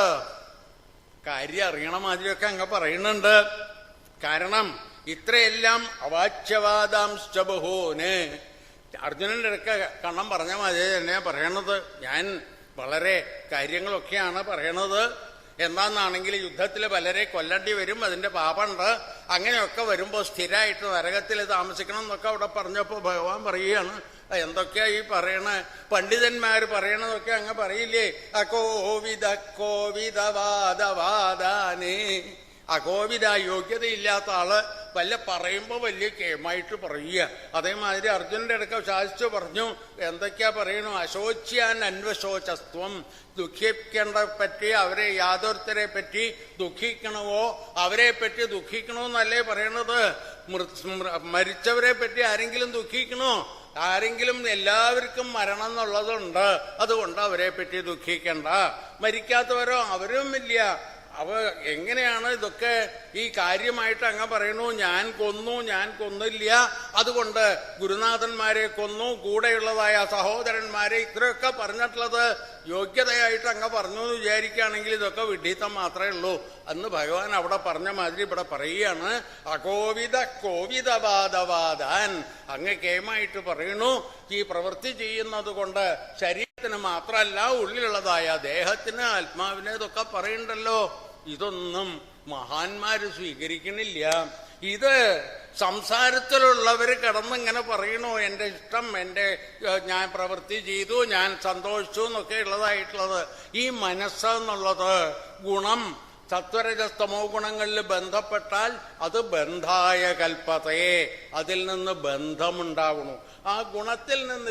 കാര്യം അറിയണ മാതിരിയൊക്കെ അങ്ങ് പറയുന്നുണ്ട്. കാരണം ഇത്രയെല്ലാം അവാച്യവാദാംശ്ച ബഹൂന്, അർജുനന്റെ അടുക്ക കണ്ണം പറഞ്ഞ മാതിരി തന്നെ പറയണത്. ഞാൻ വളരെ കാര്യങ്ങളൊക്കെയാണ് പറയണത്. എന്താണെന്നാണെങ്കിൽ യുദ്ധത്തിൽ പലരെ കൊല്ലേണ്ടി വരും, അതിന്റെ പാപമുണ്ട്. അങ്ങനെയൊക്കെ വരുമ്പോൾ സ്ഥിരമായിട്ട് നരകത്തിൽ താമസിക്കണം എന്നൊക്കെ അവിടെ പറഞ്ഞപ്പോൾ ഭഗവാൻ പറയുകയാണ്, എന്തൊക്കെയാ ഈ പറയണ? പണ്ഡിതന്മാര് പറയണതൊക്കെ അങ്ങ് പറയില്ലേ? അകോവിദ വാദവാദാനേ. അകോവിദ യോഗ്യതയില്ലാത്ത ആള് പറയുമ്പോൾ വലിയ കേമായിട്ട് പറയുക. അതേമാതിരി അർജുനന്റെ അടുക്ക ശാസിച്ചു പറഞ്ഞു, എന്തൊക്കെയാ പറയണു? അശോച്യാൻ അന്വശോചസ്ത്വം, ദുഃഖിക്കേണ്ട പറ്റി അവരെ യാതൊരുത്തരെ പറ്റി ദുഃഖിക്കണമോ അവരെ പറ്റി ദുഃഖിക്കണമെന്നല്ലേ പറയണത്? മരിച്ചവരെ പറ്റി ആരെങ്കിലും ദുഃഖിക്കണോ? ആരെങ്കിലും? എല്ലാവർക്കും മരണം എന്നുള്ളതുണ്ട്, അതുകൊണ്ട് അവരെ പറ്റി ദുഃഖിക്കണ്ട. മരിക്കാത്തവരോ അവരും ഇല്ല. എങ്ങനെയാണ് ഇതൊക്കെ ഈ കാര്യമായിട്ട് അങ്ങ് പറയണു? ഞാൻ കൊന്നില്ല, അതുകൊണ്ട് ഗുരുനാഥന്മാരെ കൊന്നു, കൂടെയുള്ളതായ സഹോദരന്മാരെ, ഇത്രയൊക്കെ പറഞ്ഞിട്ടുള്ളത് യോഗ്യതയായിട്ട് അങ്ങ് പറഞ്ഞു എന്ന് വിചാരിക്കുകയാണെങ്കിൽ ഇതൊക്കെ വിഡ്ഢിത്തം മാത്രമേ ഉള്ളൂ. അന്ന് ഭഗവാൻ അവിടെ പറഞ്ഞ മാതിരി ഇവിടെ പറയുകയാണ്, കോവിദവാദവാദാൻ. അങ്ങ് കേമായിട്ട് പറയണു, ഈ പ്രവൃത്തി ചെയ്യുന്നത് കൊണ്ട് ശരീരത്തിന് മാത്രമല്ല ഉള്ളിലുള്ളതായ ദേഹത്തിന്, ആത്മാവിന് ഇതൊക്കെ പറയണ്ടല്ലോ. ഇതൊന്നും മഹാന്മാര് സ്വീകരിക്കണില്ല. ഇത് സംസാരത്തിലുള്ളവർ കിടന്നിങ്ങനെ പറയണു, എൻ്റെ ഇഷ്ടം, ഞാൻ പ്രവൃത്തി ചെയ്തു, ഞാൻ സന്തോഷിച്ചു എന്നൊക്കെ ഉള്ളതായിട്ടുള്ളത്. ഈ മനസ്സെന്നുള്ളത് ഗുണം സത്വരജസ്തമോ ഗുണങ്ങളിൽ ബന്ധപ്പെട്ടാൽ അത് ബന്ധായ കൽപ്പതയെ, അതിൽ നിന്ന് ബന്ധമുണ്ടാവണു. ആ ഗുണത്തിൽ നിന്ന്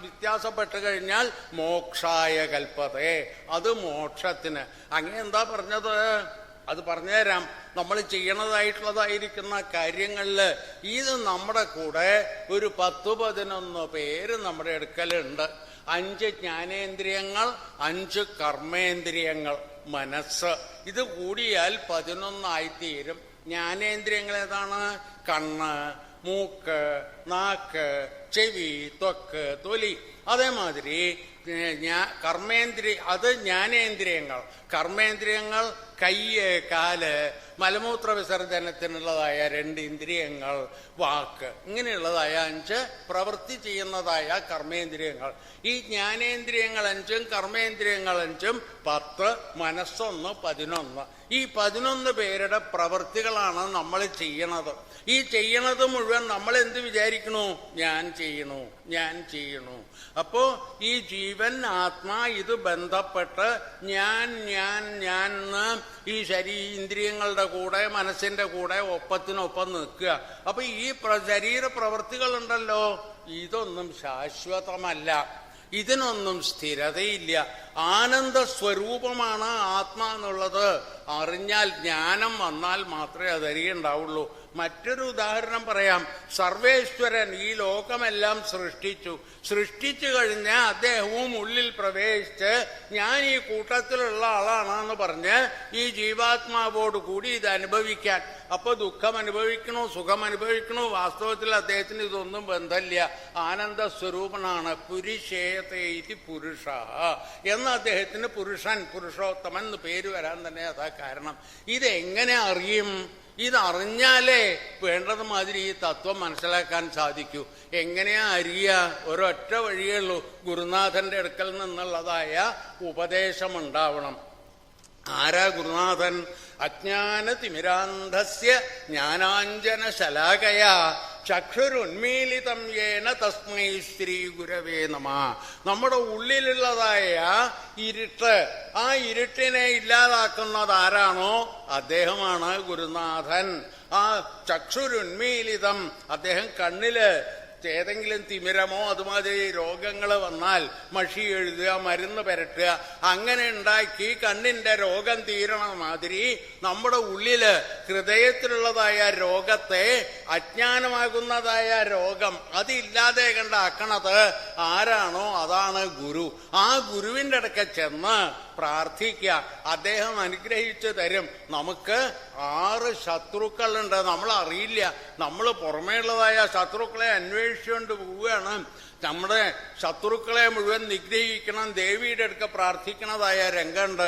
വ്യത്യാസപ്പെട്ട് കഴിഞ്ഞാൽ മോക്ഷായ കൽപ്പതയെ, അത് മോക്ഷത്തിന്. അങ്ങനെ എന്താ പറഞ്ഞത്? അത് പറഞ്ഞുതരാം. നമ്മൾ ചെയ്യണതായിട്ടുള്ളതായിരിക്കുന്ന കാര്യങ്ങളിൽ ഇത് നമ്മുടെ കൂടെ ഒരു 10-11 പേര് നമ്മുടെ അടുക്കലുണ്ട്. 5 ജ്ഞാനേന്ദ്രിയങ്ങൾ, 5 കർമ്മേന്ദ്രിയങ്ങൾ, മനസ്സ്. ഇത് കൂടിയാൽ 11 ആയിത്തീരും. ജ്ഞാനേന്ദ്രിയങ്ങൾ ഏതാണ്? കണ്ണ്, മൂക്ക്, നാക്ക്, ചെവി, ത്വക്ക്, തൊലി. അതേമാതിരി അത് ജ്ഞാനേന്ദ്രിയങ്ങൾ. കർമ്മേന്ദ്രിയങ്ങൾ കയ്യ്, കാല്, മലമൂത്ര വിസർജനത്തിനുള്ളതായ 2 ഇന്ദ്രിയങ്ങൾ, വാക്ക്, ഇങ്ങനെയുള്ളതായ 5 പ്രവൃത്തി ചെയ്യുന്നതായ കർമ്മേന്ദ്രിയങ്ങൾ. ഈ ജ്ഞാനേന്ദ്രിയങ്ങൾ 5ഉം കർമ്മേന്ദ്രിയങ്ങൾ 5ഉം 10, മനസ്സൊന്ന് 11. ഈ 11 പേരുടെ പ്രവൃത്തികളാണ് നമ്മൾ ചെയ്യണത്. ഈ ചെയ്യണത് മുഴുവൻ നമ്മൾ എന്ത് വിചാരിക്കണു? ഞാൻ ചെയ്യണു. അപ്പോ ഈ ജീവൻ, ആത്മാ ഇത് ബന്ധപ്പെട്ട് ഞാൻ ഈ ഇന്ദ്രിയങ്ങളുടെ കൂടെ, മനസ്സിന്റെ കൂടെ ഒപ്പത്തിനൊപ്പം നിൽക്കുക. അപ്പൊ ഈ ശരീര പ്രവൃത്തികളുണ്ടല്ലോ, ഇതൊന്നും ശാശ്വതമല്ല, ഇതിനൊന്നും സ്ഥിരതയില്ല. ആനന്ദ സ്വരൂപമാണ് ആത്മാ എന്നുള്ളത് അറിഞ്ഞാൽ, ജ്ഞാനം വന്നാൽ മാത്രമേ അതറിയുണ്ടാവുള്ളൂ. മറ്റൊരു ഉദാഹരണം പറയാം. സർവേശ്വരൻ ഈ ലോകമെല്ലാം സൃഷ്ടിച്ചു കഴിഞ്ഞ് അദ്ദേഹവും ഉള്ളിൽ പ്രവേശിച്ച് ഞാൻ ഈ കൂട്ടത്തിലുള്ള ആളാണെന്ന് പറഞ്ഞ് ഈ ജീവാത്മാവോട് കൂടി ഇത് അനുഭവിക്കാൻ. അപ്പൊ ദുഃഖം അനുഭവിക്കണോ, സുഖം അനുഭവിക്കണോ? വാസ്തവത്തിൽ അദ്ദേഹത്തിന് ഇതൊന്നും ബന്ധമില്ല. ആനന്ദ സ്വരൂപനാണ്. പുരുഷേതേതി പുരുഷ എന്ന് അദ്ദേഹത്തിന് പുരുഷോത്തമൻ എന്ന് പേര് വരാൻ തന്നെ അതാ കാരണം. ഇതെങ്ങനെ അറിയും? ഇതറിഞ്ഞാലേ വേണ്ടത് മാതിരി ഈ തത്വം മനസ്സിലാക്കാൻ സാധിക്കൂ. എങ്ങനെയാ അറിയുക? ഒരൊറ്റ വഴിയേ ഉള്ളൂ. ഗുരുനാഥന്റെ അടുക്കൽ നിന്നുള്ളതായ ഉപദേശം ഉണ്ടാവണം. ആരാ ഗുരുനാഥൻ? അജ്ഞാനതിമിരാന്ധസ്യ ജ്ഞാനാഞ്ജന ശലാകയാ ചക്ഷുരുന്മീലിതം യേന തസ്മൈ ശ്രീ ഗുരവേ നമഃ. നമ്മുടെ ഉള്ളിലുള്ളതായ ഇരുട്ട്, ആ ഇരുട്ടിനെ ഇല്ലാതാക്കുന്നത് ആരാണോ അദ്ദേഹമാണ് ഗുരുനാഥൻ. ആ ചക്ഷുരുന്മീലിതം, അദ്ദേഹം കണ്ണില് ഏതെങ്കിലും തിമിരമോ അതുമാതിരി രോഗങ്ങൾ വന്നാൽ മഷി എഴുതുക, മരുന്ന് പുരട്ടുക, അങ്ങനെ ഉണ്ടാക്കി കണ്ണിന്റെ രോഗം തീരണ മാതിരി നമ്മുടെ ഉള്ളില് ഹൃദയത്തിലുള്ളതായ രോഗത്തെ, അജ്ഞാനമാകുന്നതായ രോഗം അതില്ലാതെ കണ്ടാക്കണത് ആരാണോ അതാണ് ഗുരു. ആ ഗുരുവിന്റെ അടുക്ക ചെന്ന് പ്രാർത്ഥിക്കുക, അദ്ദേഹം അനുഗ്രഹിച്ചു തരും. നമുക്ക് 6 ശത്രുക്കളുണ്ട്, നമ്മൾ അറിയില്ല. നമ്മൾ പുറമേയുള്ളതായ ശത്രുക്കളെ അന്വേഷിച്ചുകൊണ്ട് പോവുകയാണ്. നമ്മുടെ ശത്രുക്കളെ മുഴുവൻ നിഗ്രഹിക്കണം. ദേവിയുടെ അടുക്ക പ്രാർത്ഥിക്കണതായ രംഗമുണ്ട്.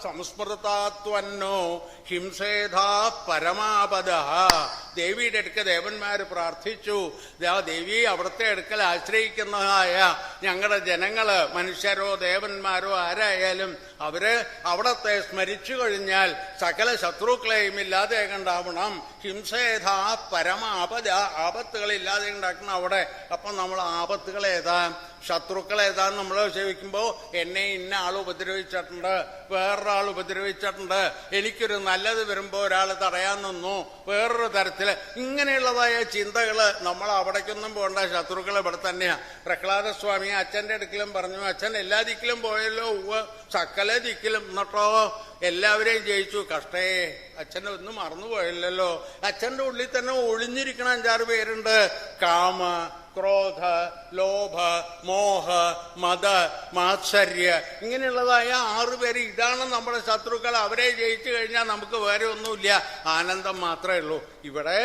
സംസ്മൃതാത്വന്നോ ഹിംസേധാ പരമാപദ. ദേവിയുടെ അടുക്ക ദേവന്മാര് പ്രാർത്ഥിച്ചു. ദേവി അവിടുത്തെ അടുക്കൽ ആശ്രയിക്കുന്നതായ ഞങ്ങളുടെ ജനങ്ങള്, മനുഷ്യരോ ദേവന്മാരോ ആരായാലും അവര് അവിടത്തെ സ്മരിച്ചു കഴിഞ്ഞാൽ സകല ശത്രുക്കളെയും ഇല്ലാതെ കണ്ടാവണം. ഹിംസേതാ പരമ ആപത്തുകളില്ലാതെ ഉണ്ടാക്കണം അവിടെ. അപ്പൊ നമ്മൾ ആപത്തുകളേതാ, ശത്രുക്കളേതാന്ന് നമ്മൾ സേവിക്കുമ്പോൾ എന്നെ ഇന്ന ആൾ ഉപദ്രവിച്ചിട്ടുണ്ട്, വേറൊരാൾ ഉപദ്രവിച്ചിട്ടുണ്ട്, എനിക്കൊരു നല്ലത് വരുമ്പോൾ ഒരാൾ തടയാൻ നിന്നു, വേറൊരു തരത്തില് ഇങ്ങനെയുള്ളതായ ചിന്തകള് നമ്മൾ അവിടേക്കൊന്നും പോകണ്ട, ശത്രുക്കൾ ഇവിടെ തന്നെയാ. പ്രഹ്ലാദസ്വാമി അച്ഛന്റെ അടുക്കലും പറഞ്ഞു, അച്ഛൻ എല്ലാ ദിക്കിലും പോയല്ലോ, സകല ദിക്കിലും, എന്നിട്ടോ എല്ലാവരെയും ജയിച്ചു. കഷ്ടേ, അച്ഛനെ ഒന്നും മറന്നുപോയല്ലോ. അച്ഛന്റെ ഉള്ളിൽ തന്നെ ഒളിഞ്ഞിരിക്കണ 5-6 പേരുണ്ട്. കാമ, ക്രോധ, ലോഭ, മോഹ, മത, മാത്സര്യ, ഇങ്ങനെയുള്ളതായ 6 പേര്. ഇതാണ് നമ്മുടെ ശത്രുക്കൾ. അവരെ ജയിച്ചു കഴിഞ്ഞാൽ നമുക്ക് വേറെ ഒന്നുമില്ല, ആനന്ദം മാത്രമേ ഉള്ളൂ. ഇവിടെ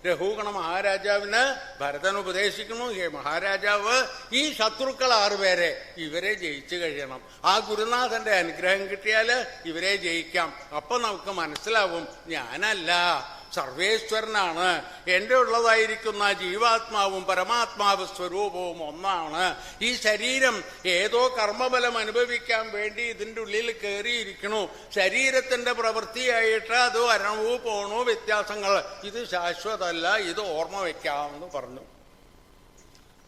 രഘുഗണ മഹാരാജാവിന് ഭരതൻ ഉപദേശിക്കുന്നു, ഹേ മഹാരാജാവ്, ഈ ശത്രുക്കൾ 6 പേരെ ഇവരെ ജയിച്ചു കഴിയണം. ആ ഗുരുനാഥന്റെ അനുഗ്രഹം കിട്ടിയാല് ഇവരെ ജയിക്കാം. അപ്പൊ നമുക്ക് മനസ്സിലാവും ഞാനല്ല, സർവേശ്വരനാണ്, എന്റെ ഉള്ളതായിരിക്കുന്ന ജീവാത്മാവും പരമാത്മാവ് സ്വരൂപവും ഒന്നാണ്. ഈ ശരീരം ഏതോ കർമ്മബലം അനുഭവിക്കാൻ വേണ്ടി ഇതിൻ്റെ ഉള്ളിൽ കയറിയിരിക്കണു. ശരീരത്തിന്റെ പ്രവൃത്തിയായിട്ട് അത് വരണവു പോണു വ്യത്യാസങ്ങൾ. ഇത് ശാശ്വതമല്ല, ഇത് ഓർമ്മ വെക്കാമെന്ന് പറഞ്ഞു.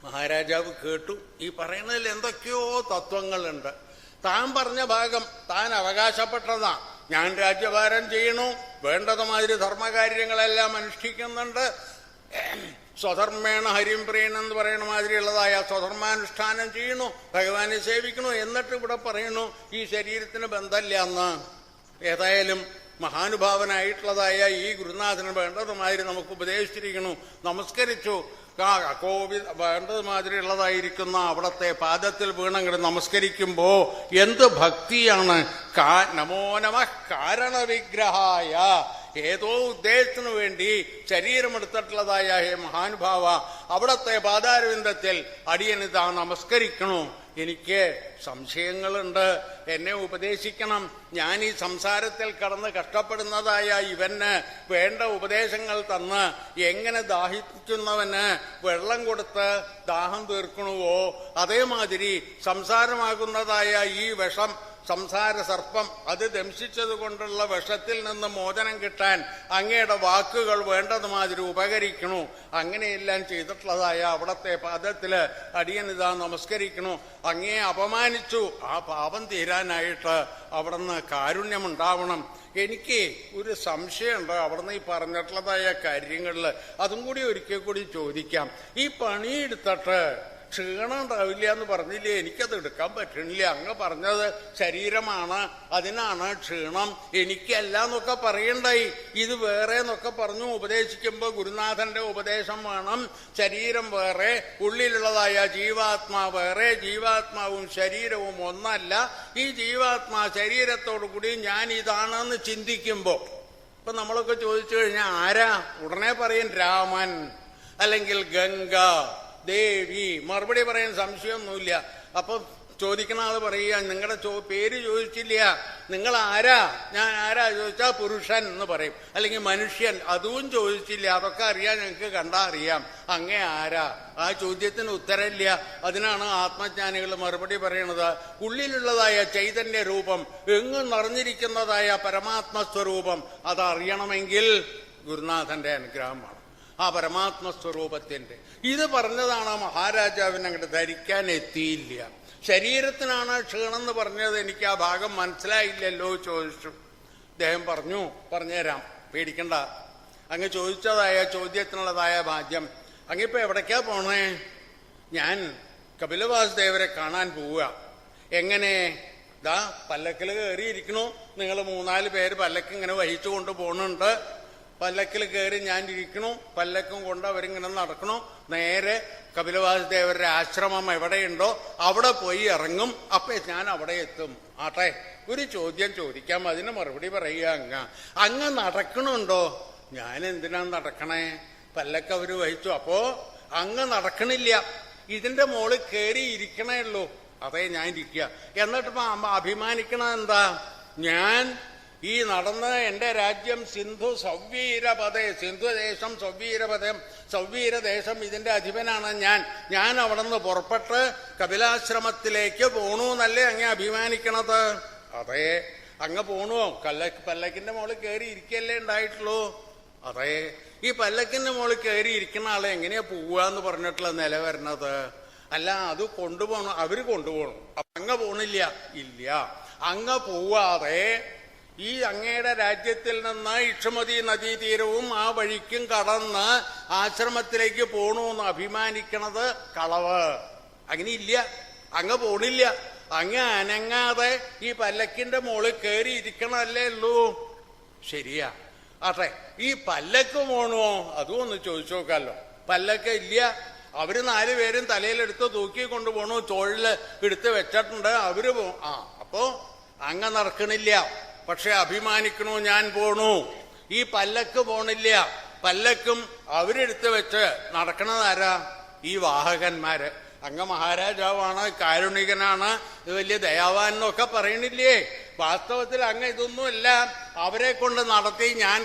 മഹാരാജാവ് കേട്ടു. ഈ പറയുന്നതിൽ എന്തൊക്കെയോ തത്വങ്ങളുണ്ട്. താൻ പറഞ്ഞ ഭാഗം താൻ അവകാശപ്പെട്ടതാ. ഞാൻ രാജ്യഭാരം ചെയ്യണു, വേണ്ടതുമാതിരി ധർമ്മകാര്യങ്ങളെല്ലാം അനുഷ്ഠിക്കുന്നുണ്ട്, സ്വധർമ്മേണ ഹരിം പ്രിയൻ എന്ന് പറയുന്ന മാതിരിയുള്ളതായ സ്വധർമാനുഷ്ഠാനം ചെയ്യണു, ഭഗവാനെ സേവിക്കണു. എന്നിട്ട് ഇവിടെ പറയണു ഈ ശരീരത്തിന് ബന്ധമില്ല എന്ന്. ഏതായാലും മഹാനുഭാവനായിട്ടുള്ളതായ ഈ ഗുരുനാഥന് വേണ്ടതുമാതിരി നമുക്ക് ഉപദേശിച്ചിരിക്കണു. നമസ്കരിച്ചു. വേണ്ടതുമാതിരിയുള്ളതായിരിക്കുന്ന അവിടത്തെ പാദത്തിൽ വീണങ്ങട് നമസ്കരിക്കുമ്പോ എന്ത് ഭക്തിയാണ്. നമോ നമഃ കാരണവിഗ്രഹായ, ഏതോ ഉദ്ദേശത്തിനു വേണ്ടി ശരീരമെടുത്തിട്ടുള്ളതായ ഹേ മഹാനുഭാവ, അവിടത്തെ പാദാരവിന്ദത്തിൽ അടിയനിതാ നമസ്കരിക്കണു. എനിക്ക് സംശയങ്ങളുണ്ട്, എന്നെ ഉപദേശിക്കണം. ഞാൻ ഈ സംസാരത്തിൽ കടന്ന് കഷ്ടപ്പെടുന്നതായ ഇവന് വേണ്ട ഉപദേശങ്ങൾ തന്ന് എങ്ങനെ ദാഹിക്കുന്നവന് വെള്ളം കൊടുത്ത് ദാഹം തീർക്കണുവോ അതേമാതിരി സംസാരമാകുന്നതായ ഈ വിഷം, സംസാര സർപ്പം, അത് ദംശിച്ചത് കൊണ്ടുള്ള വിഷത്തിൽ നിന്ന് മോചനം കിട്ടാൻ അങ്ങയുടെ വാക്കുകൾ വേണ്ടതുമാതിരി ഉപകരിക്കണു. അങ്ങനെയെല്ലാം ചെയ്തിട്ടുള്ളതായ അവിടത്തെ പാദത്തില് അടിയനിതാ നമസ്കരിക്കണു. അങ്ങേ അപമാനിച്ചു, ആ പാപം തീരാനായിട്ട് അവിടുന്ന് കാരുണ്യമുണ്ടാവണം. എനിക്ക് ഒരു സംശയമുണ്ട് അവിടുന്ന് ഈ പറഞ്ഞിട്ടുള്ളതായ കാര്യങ്ങളിൽ. അതും കൂടി ഒരിക്കൽ കൂടി ചോദിക്കാം. ഈ പണിയെടുത്തിട്ട് ക്ഷീണം ഉണ്ടാവില്ല എന്ന് പറഞ്ഞില്ലേ? എനിക്കത് എടുക്കാൻ പറ്റണില്ല. അങ്ങ് പറഞ്ഞത് ശരീരമാണ്, അതിനാണ് ക്ഷീണം, എനിക്കല്ല എന്നൊക്കെ പറയണ്ടായി. ഇത് വേറെ എന്നൊക്കെ പറഞ്ഞു. ഉപദേശിക്കുമ്പോ ഗുരുനാഥന്റെ ഉപദേശം വേണം. ശരീരം വേറെ, ഉള്ളിലുള്ളതായ ജീവാത്മാ വേറെ, ജീവാത്മാവും ശരീരവും ഒന്നല്ല. ഈ ജീവാത്മാ ശരീരത്തോടു കൂടി ഞാൻ ഇതാണെന്ന് ചിന്തിക്കുമ്പോ, ഇപ്പൊ നമ്മളൊക്കെ ചോദിച്ചു കഴിഞ്ഞാൽ ആരാ? ഉടനെ പറയും രാമൻ, അല്ലെങ്കിൽ ഗംഗ, ദേവി. മറുപടി പറയാൻ സംശയമൊന്നുമില്ല. അപ്പൊ ചോദിക്കുന്ന ആള് പറയുക, നിങ്ങളുടെ പേര് ചോദിച്ചില്ല, നിങ്ങൾ ആരാ? ഞാൻ ആരാ ചോദിച്ചാ പുരുഷൻ എന്ന് പറയും, അല്ലെങ്കിൽ മനുഷ്യൻ, അതും ചോദിച്ചില്ല. അതൊക്കെ അറിയാം, ഞങ്ങൾക്ക് കണ്ടാ അറിയാം. അങ്ങേ ആരാ? ആ ചോദ്യത്തിന് ഉത്തരമില്ല. അതിനാണ് ആത്മജ്ഞാനികൾ മറുപടി പറയണത്. ഉള്ളിലുള്ളതായ ചൈതന്യ രൂപം, എങ്ങും നിറഞ്ഞിരിക്കുന്നതായ പരമാത്മസ്വരൂപം, അതറിയണമെങ്കിൽ ഗുരുനാഥന്റെ അനുഗ്രഹമാണ്. ആ പരമാത്മസ്വരൂപത്തിന്റെ ഇത് പറഞ്ഞതാണ് മഹാരാജാവിന് അങ്ങോട്ട് ധരിക്കാൻ എത്തിയില്ല. ശരീരത്തിനാണ് ക്ഷീണം എന്ന് പറഞ്ഞത്. എനിക്ക് ആ ഭാഗം മനസ്സിലായില്ലല്ലോ ചോദിച്ചു. അദ്ദേഹം പറഞ്ഞു, പറഞ്ഞുതരാം, പേടിക്കണ്ട. അങ്ങ് ചോദിച്ചതായ ചോദ്യത്തിനുള്ളതായ ഭാഗ്യം. അങ്ങിപ്പോ എവിടേക്കാ പോണേ? ഞാൻ കപിലവാസുദേവരെ കാണാൻ പോവുക. എങ്ങനെ? ദാ പല്ലക്കിൽ കയറിയിരിക്കണു. നിങ്ങൾ 3-4 പേര് പല്ലക്ക് ഇങ്ങനെ വഹിച്ചു കൊണ്ട് പോണുണ്ട്. പല്ലക്കിൽ കയറി ഞാൻ ഇരിക്കണു, പല്ലക്കും കൊണ്ട് അവരിങ്ങനെ നടക്കണു. നേരെ കപിലവാസുദേവരുടെ ആശ്രമം എവിടെയുണ്ടോ അവിടെ പോയി ഇറങ്ങും. അപ്പൊ ഞാൻ അവിടെ എത്തും. ആട്ടെ, ഒരു ചോദ്യം ചോദിക്കാം, അതിന് മറുപടി പറയുക. അങ്ങ് നടക്കണുണ്ടോ? ഞാൻ എന്തിനാ നടക്കണേ? പല്ലക്ക് അവര് വഹിച്ചു. അപ്പോ അങ്ങ് നടക്കണില്ല, ഇതിന്റെ മോളിൽ കയറി ഇരിക്കണേ ഉള്ളൂ. അതേ, ഞാൻ ഇരിക്കുക. എന്നിട്ടിപ്പോ അഭിമാനിക്കണ എന്താ? ഞാൻ ഈ നടന്ന് എൻ്റെ രാജ്യം സിന്ധു സൗവീരപദേ, സിന്ധുദേശം സൗവീരദേശം, ഇതിൻ്റെ അധിപനാണ് ഞാൻ അവിടെ നിന്ന് പുറപ്പെട്ട് കപിലാശ്രമത്തിലേക്ക് പോണു എന്നല്ലേ അങ്ങ് അഭിമാനിക്കണത്? അതെ. അങ്ങ് പോണുവോ? പല്ലക്കിന്റെ മോളിൽ കയറി ഇരിക്കല്ലേ ഉണ്ടായിട്ടുള്ളൂ? അതെ. ഈ പല്ലക്കിന്റെ മോളിൽ കയറി ഇരിക്കുന്ന ആളെ എങ്ങനെയാ പോവാന്ന് പറഞ്ഞിട്ടുള്ള നില വരണത്? അല്ല, അത് കൊണ്ടുപോകണം, അവര് കൊണ്ടുപോകണം. അപ്പൊ അങ്ങ് പോണില്ല? ഇല്ല. അങ്ങ് പോവാതെ ഈ അങ്ങയുടെ രാജ്യത്തിൽ നിന്ന് ഇക്ഷുമതി നദീതീരവും ആ വഴിക്കും കടന്ന് ആശ്രമത്തിലേക്ക് പോണൂന്ന് അഭിമാനിക്കണത് കളവ്. അങ്ങനെ ഇല്ല. അങ്ങ് പോണില്ല. അങ്ങ് അനങ്ങാതെ ഈ പല്ലക്കിന്റെ മുകളിൽ കയറി ഇരിക്കണല്ലേ ഉള്ളൂ. ശരിയാ. അതെ. ഈ പല്ലക്ക് പോണോ? അതും ഒന്ന് ചോദിച്ചു നോക്കാമല്ലോ. പല്ലക്ക് ഇല്ല. അവര് 4 പേരും തലയിലെടുത്ത് തൂക്കി കൊണ്ടുപോണു, തൊഴില് എടുത്ത് വെച്ചിട്ടുണ്ട്, അവര് അപ്പോ അങ്ങ് നടക്കണില്ല. പക്ഷെ അഭിമാനിക്കണു, ഞാൻ പോണു. ഈ പല്ലക്ക് പോണില്ല. പല്ലക്കും അവരെടുത്ത് വെച്ച് നടക്കണതാരാ? ഈ വാഹകന്മാര്. അങ്ങ് മഹാരാജാവാണ്, കാരുണികനാണ്, വലിയ ദയാവാൻ എന്നൊക്കെ പറയണില്ലേ? വാസ്തവത്തിൽ അങ്ങ് ഇതൊന്നുമില്ല. അവരെ കൊണ്ട് നടത്തി ഞാൻ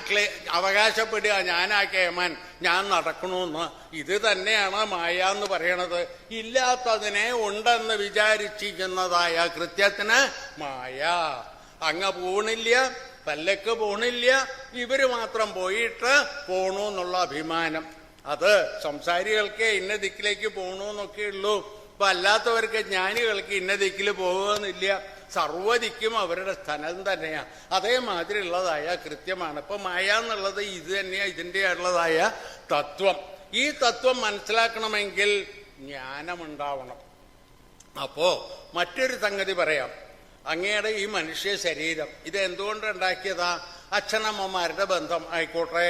അവകാശപ്പെടുക, ഞാനാ കേമൻ, ഞാൻ നടക്കണമെന്ന്. ഇത് തന്നെയാണ് മായ എന്ന് പറയണത്. ഇല്ലാത്തതിനെ ഉണ്ടെന്ന് വിചാരിച്ചിരിക്കുന്നതായ കൃത്യത്തിന് മായ. അങ്ങ് പോണില്ല, പല്ലക്ക് പോണില്ല, ഇവര് മാത്രം പോയിട്ട് പോണു എന്നുള്ള അഭിമാനം. അത് സംസാരികൾക്ക് ഇന്ന ദിക്കിലേക്ക് പോകണമെന്നൊക്കെ ഉള്ളൂ. ഇപ്പൊ അല്ലാത്തവർക്ക്, ജ്ഞാനികൾക്ക് ഇന്ന ദിക്കിൽ പോകുമെന്നില്ല. സർവ്വദിക്കും അവരുടെ സ്ഥലം തന്നെയാണ്. അതേമാതിരി ഉള്ളതായ കൃത്യമാണ്. ഇപ്പൊ മായ എന്നുള്ളത് ഇത് തന്നെയാ, ഇതിൻ്റെ ഉള്ളതായ തത്വം. ഈ തത്വം മനസ്സിലാക്കണമെങ്കിൽ ജ്ഞാനമുണ്ടാവണം. അപ്പോ മറ്റൊരു സംഗതി പറയാം. അങ്ങയുടെ ഈ മനുഷ്യ ശരീരം ഇത് എന്തുകൊണ്ട് ഉണ്ടാക്കിയതാ? അച്ഛനമ്മമാരുടെ ബന്ധം ആയിക്കോട്ടെ.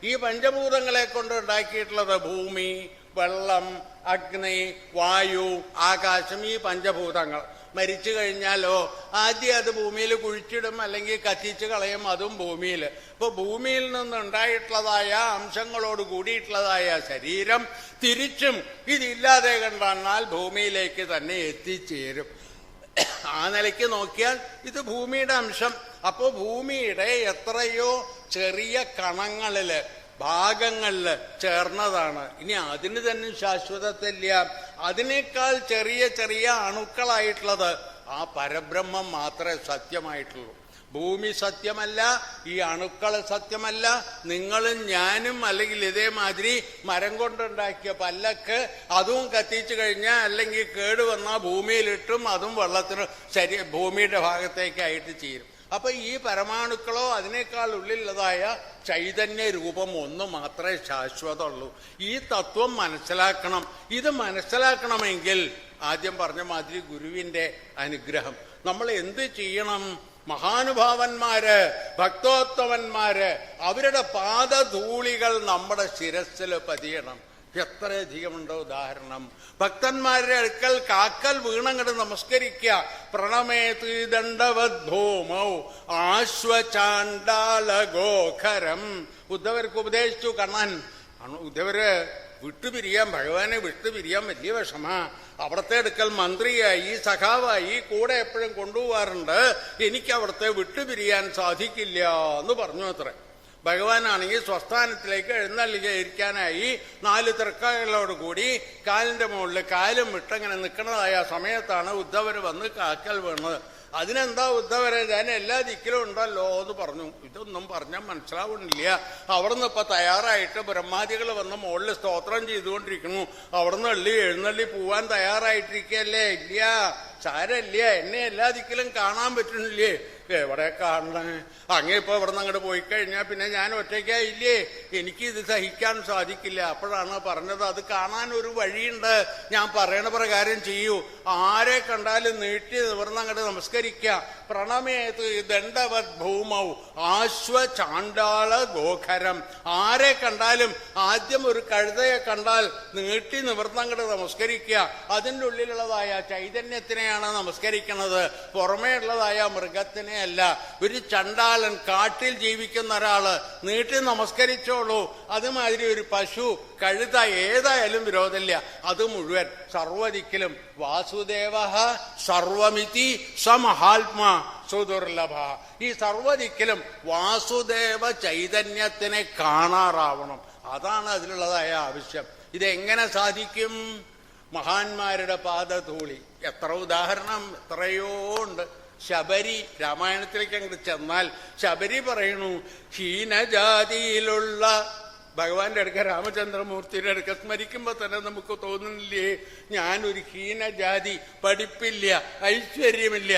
ഈ പഞ്ചഭൂതങ്ങളെ കൊണ്ട് ഉണ്ടാക്കിയിട്ടുള്ളത് ഭൂമി, വെള്ളം, അഗ്നി, വായു, ആകാശം, ഈ പഞ്ചഭൂതങ്ങൾ. മരിച്ചു കഴിഞ്ഞാലോ ആദ്യം അത് ഭൂമിയിൽ കുഴിച്ചിടും, അല്ലെങ്കിൽ കത്തിച്ച് കളയും, അതും ഭൂമിയിൽ. ഇപ്പൊ ഭൂമിയിൽ നിന്നുണ്ടായിട്ടുള്ളതായ അംശങ്ങളോട് കൂടിയിട്ടുള്ളതായ ശരീരം തിരിച്ചും ഇതില്ലാതെ കണ്ടാൽ ഭൂമിയിലേക്ക് തന്നെ എത്തിച്ചേരും. ആ നിലയ്ക്ക് നോക്കിയാൽ ഇത് ഭൂമിയുടെ അംശം. അപ്പോ ഭൂമിയുടെ എത്രയോ ചെറിയ കണങ്ങളില്, ഭാഗങ്ങളില് ചേർന്നതാണ്. ഇനി അതിന് തന്നെ ശാശ്വതത്തില്ല. അതിനേക്കാൾ ചെറിയ ചെറിയ അണുക്കളായിട്ടുള്ളത് ആ പരബ്രഹ്മം മാത്രമേ സത്യമായിട്ടുള്ളൂ. ഭൂമി സത്യമല്ല, ഈ അണുക്കൾ സത്യമല്ല. നിങ്ങളും ഞാനും, അല്ലെങ്കിൽ ഇതേമാതിരി മരം കൊണ്ടുണ്ടാക്കിയ പല്ലക്ക്, അതും കത്തിച്ചു കഴിഞ്ഞാൽ അല്ലെങ്കിൽ കേടുവന്നാൽ ഭൂമിയിലിട്ടും അതും വെള്ളത്തിന് ഭൂമിയുടെ ഭാഗത്തേക്കായിട്ട് ചേരും. അപ്പൊ ഈ പരമാണുക്കളോ അതിനേക്കാൾ ഉള്ളിലുള്ളതായ ചൈതന്യ രൂപം ഒന്ന് മാത്രമേ ശാശ്വതമുള്ളൂ. ഈ തത്വം മനസ്സിലാക്കണം. ഇത് മനസ്സിലാക്കണമെങ്കിൽ ആദ്യം പറഞ്ഞ മാതിരി ഗുരുവിന്റെ അനുഗ്രഹം. നമ്മൾ എന്ത് ചെയ്യണം? മഹാനുഭാവന്മാര്, ഭക്തോത്തമന്മാര്, അവരുടെ പാദധൂളികൾ നമ്മുടെ ശിരസ്സിൽ പതിയണം. എത്രയധികമുണ്ടോ ഉദാഹരണം. ഭക്തന്മാരുടെ അടുക്കൽ കാക്കൽ വീണങ്ങട് നമസ്കരിക്കുക. പ്രണമേത് ദണ്ഡവദ്ഭൂമൗ ആശ്വചാണ്ഡാലഗോഖരം. ഉദ്ധവർക്ക് ഉപദേശിച്ചു കണ്ണൻ. ഉദ്ധവര് വിട്ടുപിരിയാൻ, ഭഗവാനെ വിട്ടുപിരിയാൻ വലിയ വിഷമാ. അവിടത്തെ അടുക്കൽ മന്ത്രിയായി, സഖാവായി, കൂടെ എപ്പോഴും കൊണ്ടുപോകാറുണ്ട്. എനിക്ക് അവിടത്തെ വിട്ടുപിരിയാൻ സാധിക്കില്ല എന്ന് പറഞ്ഞു അത്രേ. ഭഗവാനാണെങ്കിൽ സ്വസ്ഥാനത്തിലേക്ക് എഴുന്നള്ളിയിരിക്കാനായി 4 തൃക്കൈകളോട് കൂടി കാലിന്റെ മുകളിൽ കാലും വിട്ടങ്ങനെ നിൽക്കുന്നതായ സമയത്താണ് ഉദ്ധവര് വന്ന് കാക്കൽ വീണത്. അതിനെന്താ ഉദ്ധവരെ, ഞാൻ എല്ലാ ദിക്കിലും ഉണ്ടല്ലോ എന്ന് പറഞ്ഞു. ഇതൊന്നും പറഞ്ഞാൽ മനസ്സിലാവുന്നില്ല. അവിടുന്ന് ഇപ്പൊ തയ്യാറായിട്ട് ബ്രഹ്മാദികൾ വന്ന് മുകളിൽ സ്തോത്രം ചെയ്തുകൊണ്ടിരിക്കുന്നു. അവിടുന്ന് എഴുന്നള്ളി പോവാൻ തയ്യാറായിട്ടിരിക്കല്ലേ? ഇല്ല, സാരല്ല, എന്നെ എല്ലാ ദിക്കിലും കാണാൻ പറ്റുന്നില്ലേ? എവിടെ കാണണേ? അങ്ങേ ഇപ്പൊ ഇവിടെ നിന്ന് അങ്ങോട്ട് പോയി കഴിഞ്ഞാൽ പിന്നെ ഞാൻ ഒറ്റയ്ക്കായില്ലേ? എനിക്കിത് സഹിക്കാൻ സാധിക്കില്ല. അപ്പോഴാണ് പറഞ്ഞത്, അത് കാണാൻ ഒരു വഴിയുണ്ട്, ഞാൻ പറയണ പ്രകാരം ചെയ്യൂ. ആരെ കണ്ടാലും നീട്ടി നിവർന്ന് അങ്ങോട്ട് നമസ്കരിക്കുക. പ്രണമേത് ദണ്ഡവത് ഭൂമൗ ആശ്വചാണ്ഡാള ഗോഖരം. ആരെ കണ്ടാലും ആദ്യം ഒരു കഴുതയെ കണ്ടാൽ നീട്ടി നിവർന്നങ്ങോട്ട് നമസ്കരിക്കുക. അതിൻ്റെ ഉള്ളിലുള്ളതായ ചൈതന്യത്തിനെയാണ് നമസ്കരിക്കുന്നത്, പുറമേ ഉള്ളതായ മൃഗത്തിനെ അല്ല. ഒരു ചണ്ടാളൻ, കാട്ടിൽ ജീവിക്കുന്ന ഒരാള് നീട്ടി നമസ്കരിച്ചോളൂ. അതുമാതിരി ഒരു പശു, കഴുത, ഏതായാലും വിരോധമില്ല. അത് മുഴുവൻ സർവദിക്കിലും വാസുദേവ സർവമിതി സമഹാത്മാ സുദുർലഭ. ഈ സർവ്വദിക്കിലും വാസുദേവ ചൈതന്യത്തിനെ കാണാറാവണം. അതാണ് അതിലുള്ളതായ ആവശ്യം. ഇതെങ്ങനെ സാധിക്കും? മഹാന്മാരുടെ പാദധൂളി. എത്ര ഉദാഹരണം, എത്രയോ ഉണ്ട്. ശബരി, രാമായണത്തിലേക്ക് അങ്ങോട്ട് ചെന്നാൽ ശബരി പറയണു, ഹീനജാതിയിലുള്ള ഭഗവാന്റെ അടുക്ക, രാമചന്ദ്രമൂർത്തിയുടെ അടുക്ക സ്മരിക്കുമ്പോ തന്നെ നമുക്ക് തോന്നുന്നില്ലേ, ഞാനൊരു ഹീനജാതി, പഠിപ്പില്ല, ഐശ്വര്യമില്ല,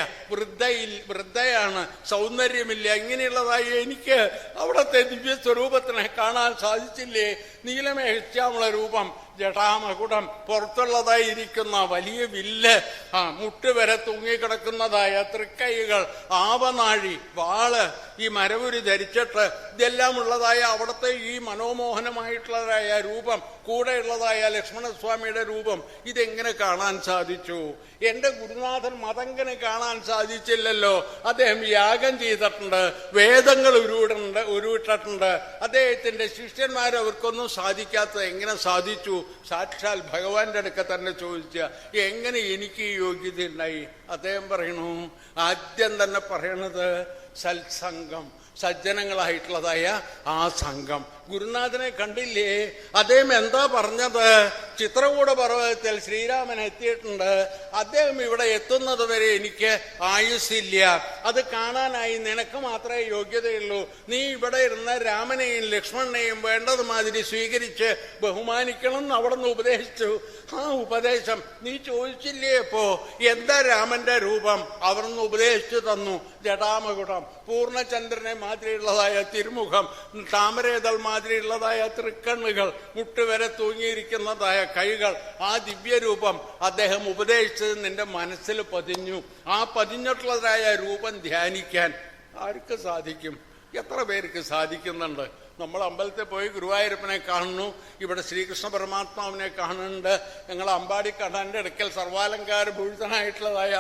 വൃദ്ധയാണ്, സൗന്ദര്യമില്ല, ഇങ്ങനെയുള്ളതായി എനിക്ക് അവിടത്തെ ദിവ്യസ്വരൂപത്തിനെ കാണാൻ സാധിച്ചില്ലേ? നീലമേഘശ്യാമള രൂപം, ജടാമകുടം, പുറത്തുള്ളതായിരിക്കുന്ന വലിയ വില്ല്, മുട്ടുവരെ തൂങ്ങിക്കിടക്കുന്നതായ തൃക്കൈകൾ, ആവനാഴി, വാള്, ഈ മരവുരി ധരിച്ചിട്ട് ഇതെല്ലാം ഉള്ളതായ അവിടുത്തെ ഈ മനോമോഹനമായിട്ടുള്ളതായ രൂപം, കൂടെയുള്ളതായ ലക്ഷ്മണസ്വാമിയുടെ രൂപം, ഇതെങ്ങനെ കാണാൻ സാധിച്ചു? എന്റെ ഗുരുനാഥൻ മതങ്കന് കാണാൻ സാധിച്ചില്ലല്ലോ. അദ്ദേഹം യാഗം ചെയ്തിട്ടുണ്ട്, വേദങ്ങൾ ഉരുവിട്ടിട്ടുണ്ട്. അദ്ദേഹത്തിന്റെ ശിഷ്യന്മാർ അവർക്കൊന്നും സാധിക്കാത്തത് എങ്ങനെ സാധിച്ചു? സാക്ഷാൽ ഭഗവാന്റെ അടുക്ക തന്നെ ചോദിച്ച, എങ്ങനെ എനിക്ക് ഈ യോഗ്യത ഉണ്ടായി? അദ്ദേഹം പറയണു, ആദ്യം തന്നെ പറയണത് സത്സംഗം, സജ്ജനങ്ങളായിട്ടുള്ളതായ ആ സംഘം. ഗുരുനാഥനെ കണ്ടില്ലേ? അദ്ദേഹം എന്താ പറഞ്ഞത്? ചിത്രകൂട പർവ്വതത്തിൽ ശ്രീരാമൻ എത്തിയിട്ടുണ്ട്. അദ്ദേഹം ഇവിടെ എത്തുന്നത് വരെ എനിക്ക് ആയുസ്സില്ല. അത് കാണാനായി നിനക്ക് മാത്രമേ യോഗ്യതയുള്ളൂ. നീ ഇവിടെ ഇരുന്ന് രാമനെയും ലക്ഷ്മണനെയും വേണ്ടത് മാതിരി സ്വീകരിച്ച് ബഹുമാനിക്കണം എന്ന് അവിടെ നിന്ന് ഉപദേശിച്ചു. ആ ഉപദേശം നീ ചോദിച്ചില്ലേ? അപ്പോ എന്താ രാമന്റെ രൂപം? അവർ നിന്ന് ഉപദേശിച്ചു തന്നു. ജടാമകുടം, പൂർണ്ണചന്ദ്രനെ മാതിരിയുള്ളതായ തിരുമുഖം, താമരേതൾ മാതിരിയുള്ളതായ തൃക്കണ്ണുകൾ, മുട്ടുവരെ തൂങ്ങിയിരിക്കുന്നതായ കൈകൾ, ആ ദിവ്യരൂപം അദ്ദേഹം ഉപദേശിച്ചത് നിന്റെ മനസ്സിൽ പതിഞ്ഞു. ആ പതിഞ്ഞിട്ടുള്ളതായ രൂപം ധ്യാനിക്കാൻ ആർക്ക് സാധിക്കും? എത്ര പേർക്ക് സാധിക്കുന്നുണ്ട്? നമ്മൾ അമ്പലത്തിൽ പോയി ഗുരുവായൂരപ്പനെ കാണുന്നു, ഇവിടെ ശ്രീകൃഷ്ണ പരമാത്മാവിനെ കാണുന്നുണ്ട്, ഞങ്ങൾ അമ്പാടിക്കണ്ണന്റെ അടുക്കൽ സർവാലങ്കാര ഭൂഷിതനായിട്ടുള്ളതായ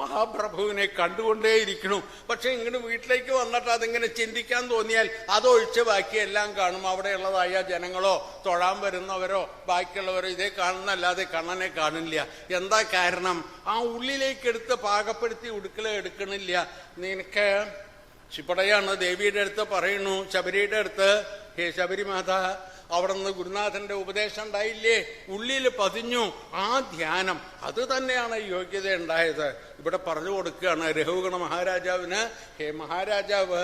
മഹാപ്രഭുവിനെ കണ്ടുകൊണ്ടേയിരിക്കണം. പക്ഷെ ഇങ്ങനെ വീട്ടിലേക്ക് വന്നിട്ട് അതിങ്ങനെ ചിന്തിക്കാൻ തോന്നിയാൽ അതൊഴിച്ച് ബാക്കിയെല്ലാം കാണും. അവിടെയുള്ളതായ ജനങ്ങളോ തൊഴാൻ വരുന്നവരോ ബാക്കിയുള്ളവരോ ഇതേ കാണുന്നല്ലാതെ കണ്ണനെ കാണില്ല. എന്താ കാരണം? ആ ഉള്ളിലേക്കെടുത്ത് പാകപ്പെടുത്തി എടുക്കണില്ല. നിനക്ക് ശിപ്പടയാണ് ദേവിയുടെ അടുത്ത് പറയുന്നു, ശബരിയുടെ അടുത്ത്, ഹേ ശബരിമാത, അവിടെ നിന്ന് ഗുരുനാഥന്റെ ഉപദേശം ഉണ്ടായില്ലേ? ഉള്ളിൽ പതിഞ്ഞു ആ ധ്യാനം. അത് തന്നെയാണ് യോഗ്യത ഉണ്ടായത്. ഇവിടെ പറഞ്ഞു കൊടുക്കുകയാണ് രഘുഗണ മഹാരാജാവിന്, ഹേ മഹാരാജാവ്,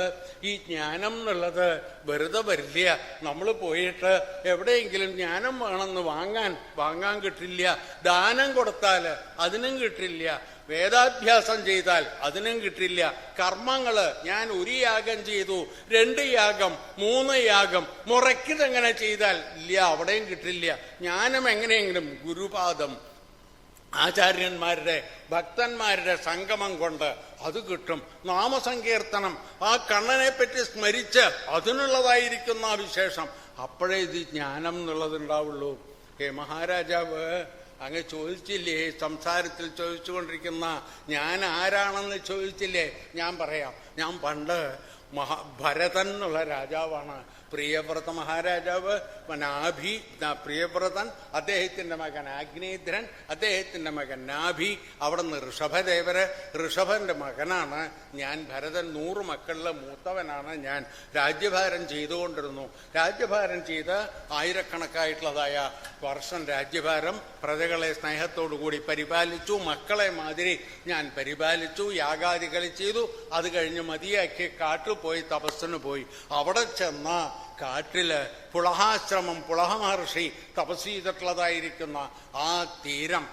ഈ ജ്ഞാനം എന്നുള്ളത് വെറുതെ വരില്ല. നമ്മൾ പോയിട്ട് എവിടെയെങ്കിലും ജ്ഞാനം വേണമെന്ന് വാങ്ങാൻ കിട്ടില്ല. ദാനം കൊടുത്താൽ അതിനും കിട്ടില്ല. വേദാഭ്യാസം ചെയ്താൽ അതിനും കിട്ടില്ല. കർമ്മങ്ങള് ഞാൻ 1 യാഗം ചെയ്തു, 2 യാഗം, 3 യാഗം മുറയ്ക്കിതെങ്ങനെ ചെയ്താൽ ഇല്ല, അവിടെയും കിട്ടില്ല. ജ്ഞാനം എങ്ങനെയെങ്കിലും ഗുരുപാദം, ആചാര്യന്മാരുടെ ഭക്തന്മാരുടെ സംഗമം കൊണ്ട് അത് കിട്ടും. നാമസങ്കീർത്തനം, ആ കണ്ണനെ പറ്റി സ്മരിച്ച് അതിനുള്ളതായിരിക്കുന്ന ആ വിശേഷം, അപ്പോഴേ ഇത് ജ്ഞാനം എന്നുള്ളതുണ്ടാവുള്ളൂ. ഹേ മഹാരാജാവ്, അങ്ങ് ചോദിച്ചില്ലേ, സംസാരത്തിൽ ചോദിച്ചുകൊണ്ടിരിക്കുന്ന ഞാൻ ആരാണെന്ന് ചോദിച്ചില്ലേ? ഞാൻ പറയാം. ഞാൻ പണ്ട് ഭരതൻ എന്നുള്ള രാജാവാണ്. പ്രിയവ്രത മഹാരാജാവ് പ്രിയവ്രതൻ, അദ്ദേഹത്തിന്റെ മകൻ ആഗ്നേധ്രൻ, അദ്ദേഹത്തിന്റെ മകൻ നാഭി, അവിടെ നിന്ന് ഋഷഭന്റെ മകനാണ് ഞാൻ. ഭരതൻ 100 മക്കളിലെ മൂത്തവനാണ് ഞാൻ. രാജ്യഭാരം ചെയ്തുകൊണ്ടിരുന്നു. രാജ്യഭാരം ചെയ്ത് ആയിരക്കണക്കായിട്ടുള്ളതായ വർഷം രാജ്യഭാരം പ്രജകളെ സ്നേഹത്തോടുകൂടി പരിപാലിച്ചു. മക്കളെ മാതിരി ഞാൻ പരിപാലിച്ചു. യാഗാദികൾ ചെയ്തു. അത് കഴിഞ്ഞ് മതിയാക്കി കാട്ടിൽ പോയി തപസ്സിന് പോയി. അവിടെ ചെന്ന കാട്ടില് പുളഹാശ്രമം, പുളഹ മഹർഷി തപസ് ചെയ്തിട്ടുള്ളതായിരിക്കുന്ന ആ തീരം,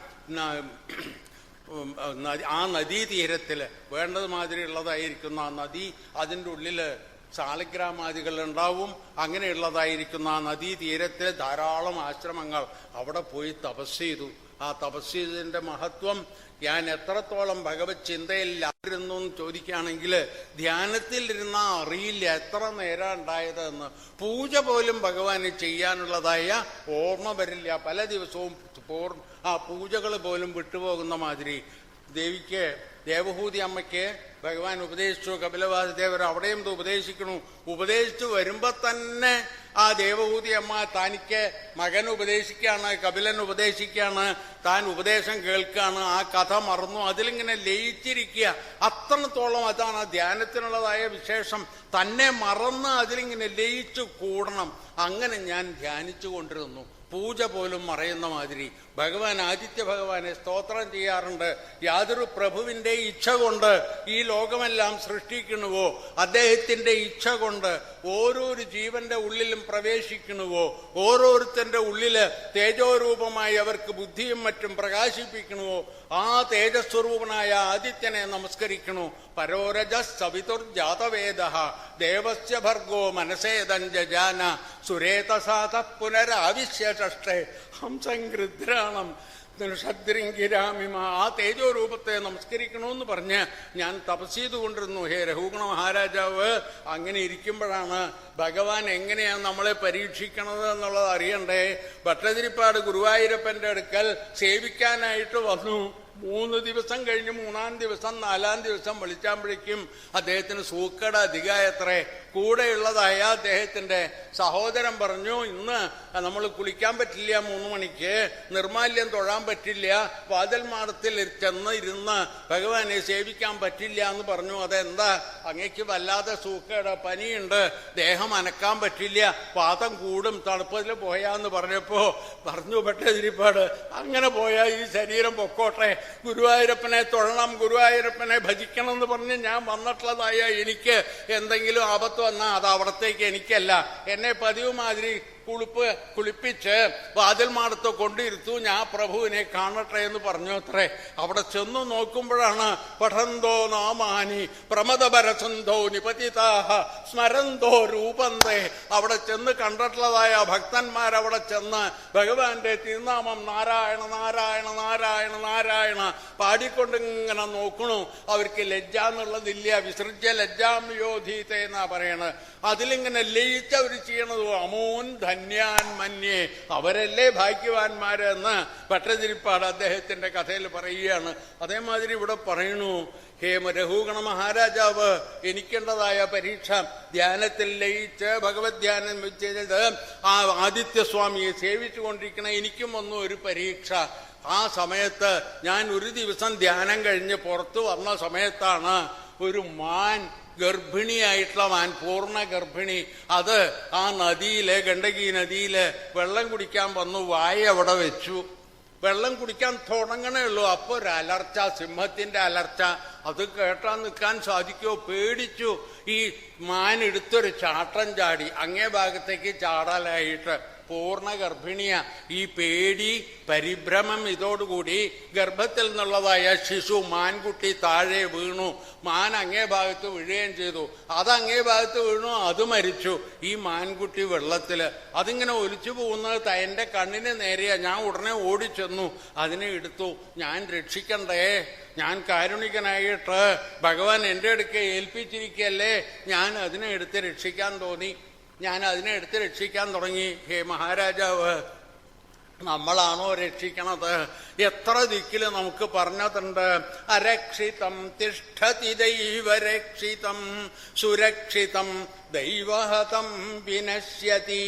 ആ നദീതീരത്തില് വേണ്ടത് മാതിരിയുള്ളതായിരിക്കുന്ന ആ നദി, അതിൻ്റെ ഉള്ളില് സാളിഗ്രാമാദികൾ ഉണ്ടാവും. അങ്ങനെയുള്ളതായിരിക്കുന്ന ആ നദീതീരത്തിൽ ധാരാളം ആശ്രമങ്ങൾ. അവിടെ പോയി തപസ് ചെയ്തു. ആ തപസ് ചെയ്തതിന്റെ മഹത്വം ഞാൻ എത്രത്തോളം ഭഗവത് ചിന്തയിലായിരുന്നു എന്ന് ചോദിക്കുകയാണെങ്കിൽ, ധ്യാനത്തിലിരുന്ന അറിയില്ല എത്ര നേരം ഉണ്ടായതെന്ന്. പൂജ പോലും ഭഗവാന് ചെയ്യാനുള്ളതായ ഓർമ്മ വരില്ല. പല ദിവസവും ആ പൂജകൾ പോലും വിട്ടുപോകുന്ന മാതിരി. ദേവിക്ക്, ദേവഹൂതി അമ്മയ്ക്ക് ഭഗവാൻ ഉപദേശിച്ചു. കപിലവാസുദേവർ അവിടെയും ഉപദേശിക്കണു. ഉപദേശിച്ചു വരുമ്പോ തന്നെ ആ ദേവഹൂതി അമ്മ തനിക്ക് മകൻ ഉപദേശിക്കുകയാണ്, കപിലൻ ഉപദേശിക്കുകയാണ്, താൻ ഉപദേശം കേൾക്കുകയാണ്, ആ കഥ മറന്നു അതിലിങ്ങനെ ലയിച്ചിരിക്കുക. അത്രത്തോളം അതാണ് ധ്യാനത്തിനുള്ളതായ വിശേഷം. തന്നെ മറന്ന് അതിലിങ്ങനെ ലയിച്ചു കൂടണം. അങ്ങനെ ഞാൻ ധ്യാനിച്ചു കൊണ്ടിരുന്നു. പൂജ പോലും മറയുന്ന മാതിരി ഭഗവാൻ ആദിത്യ ഭഗവാനെ സ്തോത്രം ചെയ്യാറുണ്ട്. യാതൊരു പ്രഭുവിന്റെ ഇച്ഛ കൊണ്ട് ഈ ലോകമെല്ലാം സൃഷ്ടിക്കണുവോ, അദ്ദേഹത്തിന്റെ ഇച്ഛ കൊണ്ട് ഓരോരു ജീവന്റെ ഉള്ളിലും പ്രവേശിക്കണുവോ, ഓരോരുത്തന്റെ ഉള്ളില് തേജോരൂപമായി അവർക്ക് ബുദ്ധിയും മറ്റും പ്രകാശിപ്പിക്കണുവോ, ആ തേജസ്വരൂപനായ ആദിത്യനെ നമസ്കരിക്കണു. പരോരജ സവിതുർജാതവേദ ദേവസ്യ ഭർഗോ മനസേദം ജജാന സുരേതസാത പുനരാവിശ്യഷ്ടേ ഹംസംഗൃദ്രാണം ഷദ്രിങ്കിരാമിമ. ആ തേജോ രൂപത്തെ നമസ്കരിക്കണമെന്ന് പറഞ്ഞ് ഞാൻ തപസ് ചെയ്തുകൊണ്ടിരുന്നു. ഹേ രഘുഗണ മഹാരാജാവ്, അങ്ങനെ ഇരിക്കുമ്പോഴാണ് ഭഗവാൻ എങ്ങനെയാണ് നമ്മളെ പരീക്ഷിക്കണത് എന്നുള്ളത് അറിയണ്ടേ. ഭട്ടതിരിപ്പാട് ഗുരുവായൂരപ്പന്റെ അടുക്കൽ സേവിക്കാനായിട്ട് വന്നു. 3 ദിവസം കഴിഞ്ഞ് 3-ാം ദിവസം 4-ാം ദിവസം വിളിച്ചാകുമ്പോഴേക്കും അദ്ദേഹത്തിന് സൂക്കട അധികമായത്രേ. കൂടെയുള്ളതായ അദ്ദേഹത്തിന്റെ സഹോദരൻ പറഞ്ഞു, ഇന്ന് നമ്മൾ കുളിക്കാൻ പറ്റില്ല, 3 മണിക്ക് നിർമാല്യം തൊഴാൻ പറ്റില്ല, വാതിൽമാടത്തിൽ ചെന്ന് ഇരുന്ന് ഭഗവാനെ സേവിക്കാൻ പറ്റില്ല എന്ന് പറഞ്ഞു. അതെന്താ? അങ്ങേക്ക് വല്ലാതെ സൂക്കട പനിയുണ്ട്, ദേഹം അനക്കാൻ പറ്റില്ല, പാദം കൂടും, തണുപ്പതിൽ പോയാന്ന് പറഞ്ഞപ്പോ പറഞ്ഞു ഭട്ടതിരിപ്പാട്, അങ്ങനെ പോയാൽ ഈ ശരീരം പൊക്കോട്ടെ, ഗുരുവായൂരപ്പനെ തൊഴണം, ഗുരുവായൂരപ്പനെ ഭജിക്കണം എന്ന് പറഞ്ഞ് ഞാൻ വന്നിട്ടുള്ളതായ എനിക്ക് എന്തെങ്കിലും ആപത്ത് വന്നാൽ അത് അവിടത്തേക്ക് എനിക്കല്ല. എന്നെ പതിവ് മാതിരി കുളിപ്പിച്ച് വാതിൽമാടത്ത് കൊണ്ടിരുത്തു, ഞാൻ പ്രഭുവിനെ കാണട്ടെ എന്ന് പറഞ്ഞു അത്രേ. അവിടെ ചെന്നു നോക്കുമ്പോഴാണ് പഠന്തോ നാമാനി പ്രമദപരസന്ധോ നിപതിതാഹ സ്മരന്തോ രൂപന്തേ. അവിടെ ചെന്ന് കണ്ടിട്ടുള്ളതായ ഭക്തന്മാരവിടെ ചെന്ന് ഭഗവാന്റെ തിരുനാമം നാരായണ നാരായണ നാരായണ നാരായണ പാടിക്കൊണ്ടിങ്ങനെ നോക്കണു. അവർക്ക് ലജ്ജ എന്നുള്ളതില്ല. വിസൃജ്യ ലജ്ജാം യോധീത എന്നാ പറയണത്. അതിലിങ്ങനെ ലയിച്ചവർ ചെയ്യണത് അമോൻ ധന്യാൻ മന്യേ, അവരല്ലേ ഭാഗ്യവാന്മാരെന്ന് ഭട്ടതിരിപ്പാട് അദ്ദേഹത്തിന്റെ കഥയിൽ പറയുകയാണ്. അതേമാതിരി ഇവിടെ പറയണു, ഹേ രഘുഗണ മഹാരാജാവ്, എനിക്കുള്ളതായ പരീക്ഷ ധ്യാനത്തിൽ ലയിച്ച് ഭഗവത് ധ്യാനം ചെയ്ത് ആ ആദിത്യസ്വാമിയെ സേവിച്ചു കൊണ്ടിരിക്കണ എനിക്കും വന്നു ഒരു പരീക്ഷ. ആ സമയത്ത് ഞാൻ ഒരു ദിവസം ധ്യാനം കഴിഞ്ഞ് പുറത്തു വന്ന സമയത്താണ് ഒരു മാൻ, ഗർഭിണിയായിട്ടുള്ള മാൻ, പൂർണ്ണ ഗർഭിണി, അത് ആ നദിയില്, ഗണ്ഡകി നദിയില് വെള്ളം കുടിക്കാൻ വന്നു. വായ അവിടെ വെച്ചു. വെള്ളം കുടിക്കാൻ തുടങ്ങണേ ഉള്ളൂ. അപ്പൊ ഒരു അലർച്ച, സിംഹത്തിന്റെ അലർച്ച. അത് കേട്ടാൻ നിൽക്കാൻ സാധിക്കുമോ? പേടിച്ചു. ഈ മാൻ എടുത്തൊരു ചാട്ടം ചാടി അങ്ങേ ഭാഗത്തേക്ക് ചാടാലായിട്ട്. പൂർണ്ണ ഗർഭിണിയ. ഈ പേടി, പരിഭ്രമം ഇതോടുകൂടി ഗർഭത്തിൽ നിന്നുള്ളതായ ശിശു മാൻകുട്ടി താഴെ വീണു. മാൻ അങ്ങേ ഭാഗത്ത് വീഴുകയും ചെയ്തു. അത് അങ്ങേ ഭാഗത്ത് വീണു, അത് മരിച്ചു. ഈ മാൻകുട്ടി വെള്ളത്തില്. അതിങ്ങനെ ഒലിച്ചു പോകുന്നത് എന്റെ കണ്ണിന് നേരെയാ. ഞാൻ ഉടനെ ഓടിച്ചെന്നു, അതിനെ എടുത്തു. ഞാൻ രക്ഷിക്കണ്ടേ, ഞാൻ കാരുണികനായിട്ട് ഭഗവാൻ എന്റെ അടുക്കെ ഏൽപ്പിച്ചിരിക്കല്ലേ, ഞാൻ അതിനെ എടുത്ത് രക്ഷിക്കാൻ തോന്നി. ഞാൻ അതിനെ എടുത്ത് രക്ഷിക്കാൻ തുടങ്ങി. ഹേ മഹാരാജാവ്, നമ്മളാണോ രക്ഷിക്കണത്? എത്ര ദിക്കില് നമുക്ക് പറഞ്ഞതുണ്ട്, അരക്ഷിതം തിഷ്ഠതി ദൈവരക്ഷിതം സുരക്ഷിതം ദൈവഹതം വിനശ്യതി.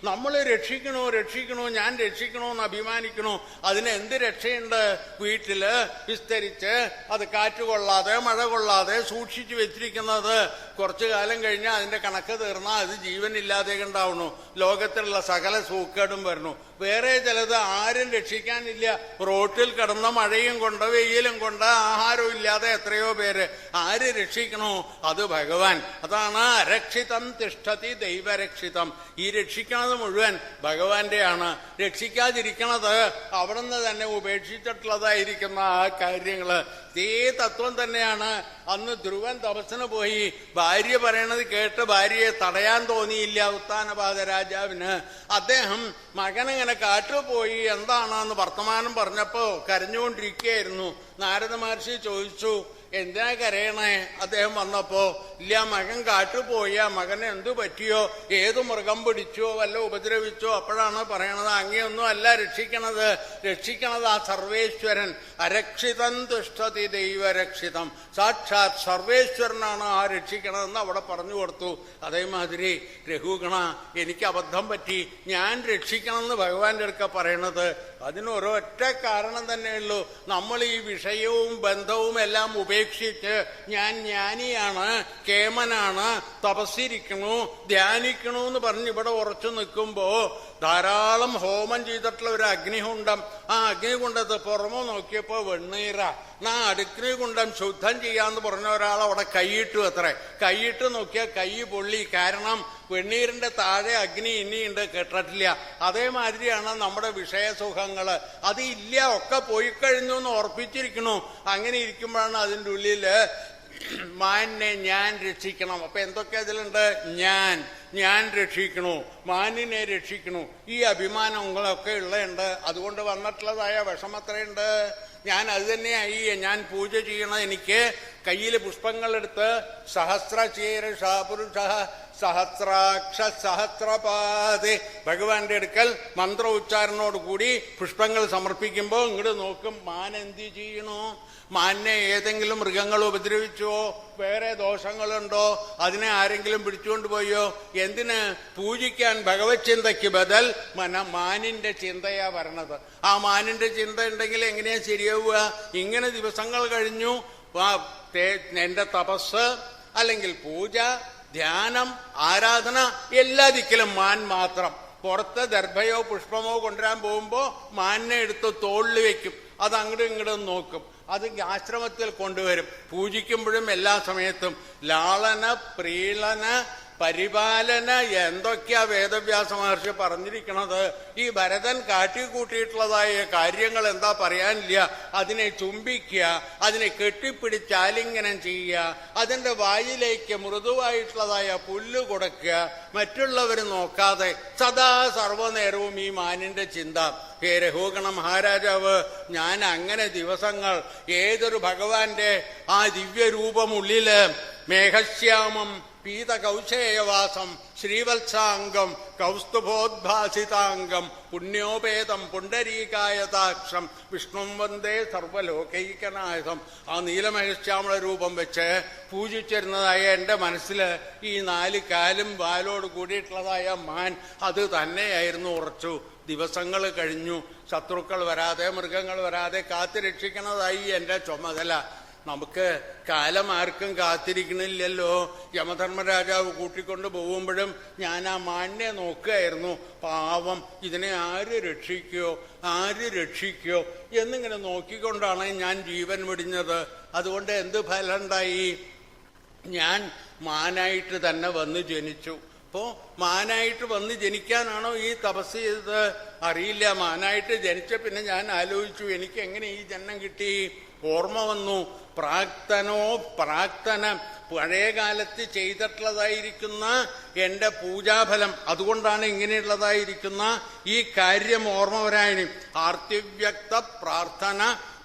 നമ്മൾ രക്ഷിക്കണോ രക്ഷിക്കണോ, ഞാൻ രക്ഷിക്കണോ എന്ന് അഭിമാനിക്കണോ? അതിന് എന്ത് രക്ഷയുണ്ട്? വീട്ടില് വിസ്തരിച്ച് അത് കാറ്റ് കൊള്ളാതെ മഴ കൊള്ളാതെ സൂക്ഷിച്ചു വെച്ചിരിക്കുന്നത് കുറച്ചു കാലം കഴിഞ്ഞാൽ അതിന്റെ കണക്ക് തീർന്നാൽ അത് ജീവനില്ലാതെ ഉണ്ടാവണു. ലോകത്തിലുള്ള സകല സൂക്കേടും വരണു. വേറെ ചിലത് ആരും രക്ഷിക്കാനില്ല. റോട്ടിൽ കിടന്ന മഴയും കൊണ്ട് വെയിലും കൊണ്ട് ആഹാരവും ഇല്ലാതെ എത്രയോ പേര്. ആര് രക്ഷിക്കണോ? അത് ഭഗവാൻ. അതാണ് അരക്ഷിതം തിഷ്ഠതി ദൈവരക്ഷിതം. ഈ രക്ഷിക്കണത് മുഴുവൻ ഭഗവാന്റെയാണ്. രക്ഷിക്കാതിരിക്കണത് അവിടുന്ന് തന്നെ ഉപേക്ഷിച്ചിട്ടുള്ളതായിരിക്കുന്ന ആ കാര്യങ്ങള്. ഇതേ തത്വം തന്നെയാണ് അന്ന് ധ്രുവൻ തപസ്സിന് പോയി. ഭാര്യ പറയണത് കേട്ട് ഭാര്യയെ തടയാൻ തോന്നിയില്ല ഉത്താനപാത രാജാവിന്. അദ്ദേഹം മകനിങ്ങനെ കാട്ടിൽ പോയി എന്താണെന്ന് വർത്തമാനം പറഞ്ഞപ്പോ കരഞ്ഞുകൊണ്ടിരിക്കുകയായിരുന്നു. നാരദ മഹർഷി ചോദിച്ചു, എന്തിനാ കരയണേ? അദ്ദേഹം വന്നപ്പോ ഇല്ല, മകൻ കാട്ടുപോയ മകന് എന്തു പറ്റിയോ, ഏതു മൃഗം പിടിച്ചോ വല്ല ഉപദ്രവിച്ചോ? അപ്പോഴാണ് പറയണത്, അങ്ങയൊന്നും അല്ല രക്ഷിക്കണത് ആ സർവേശ്വരൻ. അരക്ഷിതം തിഷ്ഠതി ദൈവരക്ഷിതം, സാക്ഷാത് സർവേശ്വരനാണ് ആ രക്ഷിക്കണതെന്ന് അവിടെ പറഞ്ഞു കൊടുത്തു. അതേമാതിരി രഘുഗണ, എനിക്ക് അബദ്ധം പറ്റി, ഞാൻ രക്ഷിക്കണമെന്ന് ഭഗവാന്റെ അടുക്ക പറയണത് അതിനൊരൊറ്റ കാരണം തന്നെയുള്ളൂ. നമ്മൾ ഈ വിഷയവും ബന്ധവും എല്ലാം ഉപേക്ഷിച്ച് ഞാൻ ജ്ഞാനിയാണ്, കേമനാണ്, തപസ്സിരിക്കണു, ധ്യാനിക്കണു എന്ന് പറഞ്ഞ് ഇവിടെ ഉറച്ചു നിൽക്കുമ്പോ ധാരാളം ഹോമം ചെയ്തിട്ടുള്ള ഒരു അഗ്നികുണ്ഡം, ആ അഗ്നികുണ്ഡത്ത് പുറമെ നോക്കിയപ്പോ വെണ്ണീറ. അഗ്നികുണ്ഡം ശുദ്ധം ചെയ്യാന്ന് പറഞ്ഞ ഒരാൾ അവിടെ കൈയിട്ടു. അത്രേ കൈയിട്ട് നോക്കിയാൽ കൈ പൊള്ളി. കാരണം വെണ്ണീരിന്റെ താഴെ അഗ്നി ഇനിയുണ്ട്, കേട്ടിട്ടില്ല. അതേമാതിരിയാണ് നമ്മുടെ വിഷയസുഖങ്ങള്. അത് ഇല്ല, ഒക്കെ പോയി കഴിഞ്ഞു എന്ന് ഉറപ്പിച്ചിരിക്കണു. അങ്ങനെ ഇരിക്കുമ്പോഴാണ് അതിൻ്റെ ഉള്ളില് മാനിനെ ഞാൻ രക്ഷിക്കണം. അപ്പൊ എന്തൊക്കെ അതിലുണ്ട്? ഞാൻ രക്ഷിക്കണു, മാനിനെ രക്ഷിക്കണു, ഈ അഭിമാനങ്ങളൊക്കെ ഉള്ളുണ്ട്. അതുകൊണ്ട് വന്നിട്ടുള്ളതായ വിഷമത്രയുണ്ട്. ഞാൻ അത് തന്നെയായി ഞാൻ പൂജ ചെയ്യണം. എനിക്ക് കയ്യിൽ പുഷ്പങ്ങളെടുത്ത് സഹസ്രചീർഷ പുരുഷ സഹസ്രാക്ഷ സഹസ്രപാദേ ഭഗവാന്റെ അടുക്കൽ മന്ത്ര ഉച്ചാരണോട് കൂടി പുഷ്പങ്ങൾ സമർപ്പിക്കുമ്പോൾ ഇങ്ങോട്ട് നോക്കും, മാൻ എന്ത് ചെയ്യണോ? മാനിനെ ഏതെങ്കിലും മൃഗങ്ങൾ ഉപദ്രവിച്ചോ? വേറെ ദോഷങ്ങളുണ്ടോ? അതിനെ ആരെങ്കിലും പിടിച്ചുകൊണ്ട് പോയോ? എന്തിന്? പൂജിക്കാൻ ഭഗവത് ചിന്തയ്ക്ക് ബദൽ മാനിന്റെ ചിന്തയാ വരണത്. ആ മാനിന്റെ ചിന്ത ഉണ്ടെങ്കിൽ എങ്ങനെയാ ശരിയാവുക? ഇങ്ങനെ ദിവസങ്ങൾ കഴിഞ്ഞു, എന്റെ തപസ് അല്ലെങ്കിൽ പൂജ, ധ്യാനം, ആരാധന എല്ലാ ദിക്കിലും മാൻ മാത്രം. പുറത്ത് ദർഭയോ പുഷ്പമോ കൊണ്ടുവരാൻ പോകുമ്പോ മാനിനെ എടുത്ത് തോളിൽ വെക്കും. അത് അങ്ങോട്ടും ഇങ്ങോട്ടും നോക്കും. അത് ആശ്രമത്തിൽ കൊണ്ടുവരും. പൂജിക്കുമ്പോഴും എല്ലാ സമയത്തും ലാളന, പ്രീളന, പരിപാലന എന്തൊക്കെയാ വേദവ്യാസ മഹർഷി പറഞ്ഞിരിക്കണത്. ഈ ഭരതൻ കാട്ടിക്കൂട്ടിയിട്ടുള്ളതായ കാര്യങ്ങൾ എന്താ പറയാനില്ല. അതിനെ ചുംബിക്കുക, അതിനെ കെട്ടിപ്പിടിച്ച് ആലിംഗനം ചെയ്യുക, അതിന്റെ വായിലേക്ക് മൃദുവായിട്ടുള്ളതായ പുല്ല് കൊടുക്കുക, മറ്റുള്ളവർ നോക്കാതെ സദാ സർവ്വനേരവും ഈ മാനിന്റെ ചിന്ത. ഹേ രഘുഗണ മഹാരാജാവ്, ഞാൻ അങ്ങനെ ദിവസങ്ങൾ ഏതൊരു ഭഗവാന്റെ ആ ദിവ്യരൂപമുള്ളില് മേഘശ്യാമം പീതകൗശേയവാസം ശ്രീവത്സാംഗം കൗസ്തുഭോദ്ഭാസിതാംഗം പുണ്യോപേതം പുണ്ടരീകായതാക്ഷം വിഷ്ണും വന്ദേ സർവലോകൈകനായകം. ആ നീലമേഘശ്യാമള രൂപം വെച്ച് പൂജിച്ചിരുന്നതായ എൻ്റെ മനസ്സിൽ ഈ 4 കാലും വാലോട് കൂടിയിട്ടുള്ളതായ മാൻ അത് തന്നെയായിരുന്നു ഉറച്ചു. ദിവസങ്ങൾ കഴിഞ്ഞു, ശത്രുക്കൾ വരാതെ മൃഗങ്ങൾ വരാതെ കാത്തുരക്ഷിക്കണതായി എൻ്റെ ചുമതല. നമുക്ക് കാലം ആർക്കും കാത്തിരിക്കണില്ലല്ലോ. യമധർമ്മരാജാവ് കൂട്ടിക്കൊണ്ട് പോകുമ്പോഴും ഞാൻ ആ മാനിനെ നോക്കുകയായിരുന്നു. പാവം, ഇതിനെ ആര് രക്ഷിക്കോ എന്നിങ്ങനെ നോക്കിക്കൊണ്ടാണ് ഞാൻ ജീവൻ വെടിഞ്ഞത്. അതുകൊണ്ട് എന്ത് ഫലം ഉണ്ടായി? ഞാൻ മാനായിട്ട് തന്നെ വന്ന് ജനിച്ചു. അപ്പോ മാനായിട്ട് വന്ന് ജനിക്കാനാണോ ഈ തപസ് ചെയ്തത്? അറിയില്ല. മാനായിട്ട് ജനിച്ച പിന്നെ ഞാൻ ആലോചിച്ചു, എനിക്ക് എങ്ങനെ ഈ ജന്മം കിട്ടി? ഓർമ്മ വന്നു. പ്രാക്തന പഴയ കാലത്ത് ചെയ്തിട്ടുള്ളതായിരിക്കുന്ന എൻ്റെ പൂജാഫലം, അതുകൊണ്ടാണ് ഇങ്ങനെയുള്ളതായിരിക്കുന്ന ഈ കാര്യം ഓർമ്മ വരാനും. ആർത്തിവ്യക്ത പ്രാർത്ഥന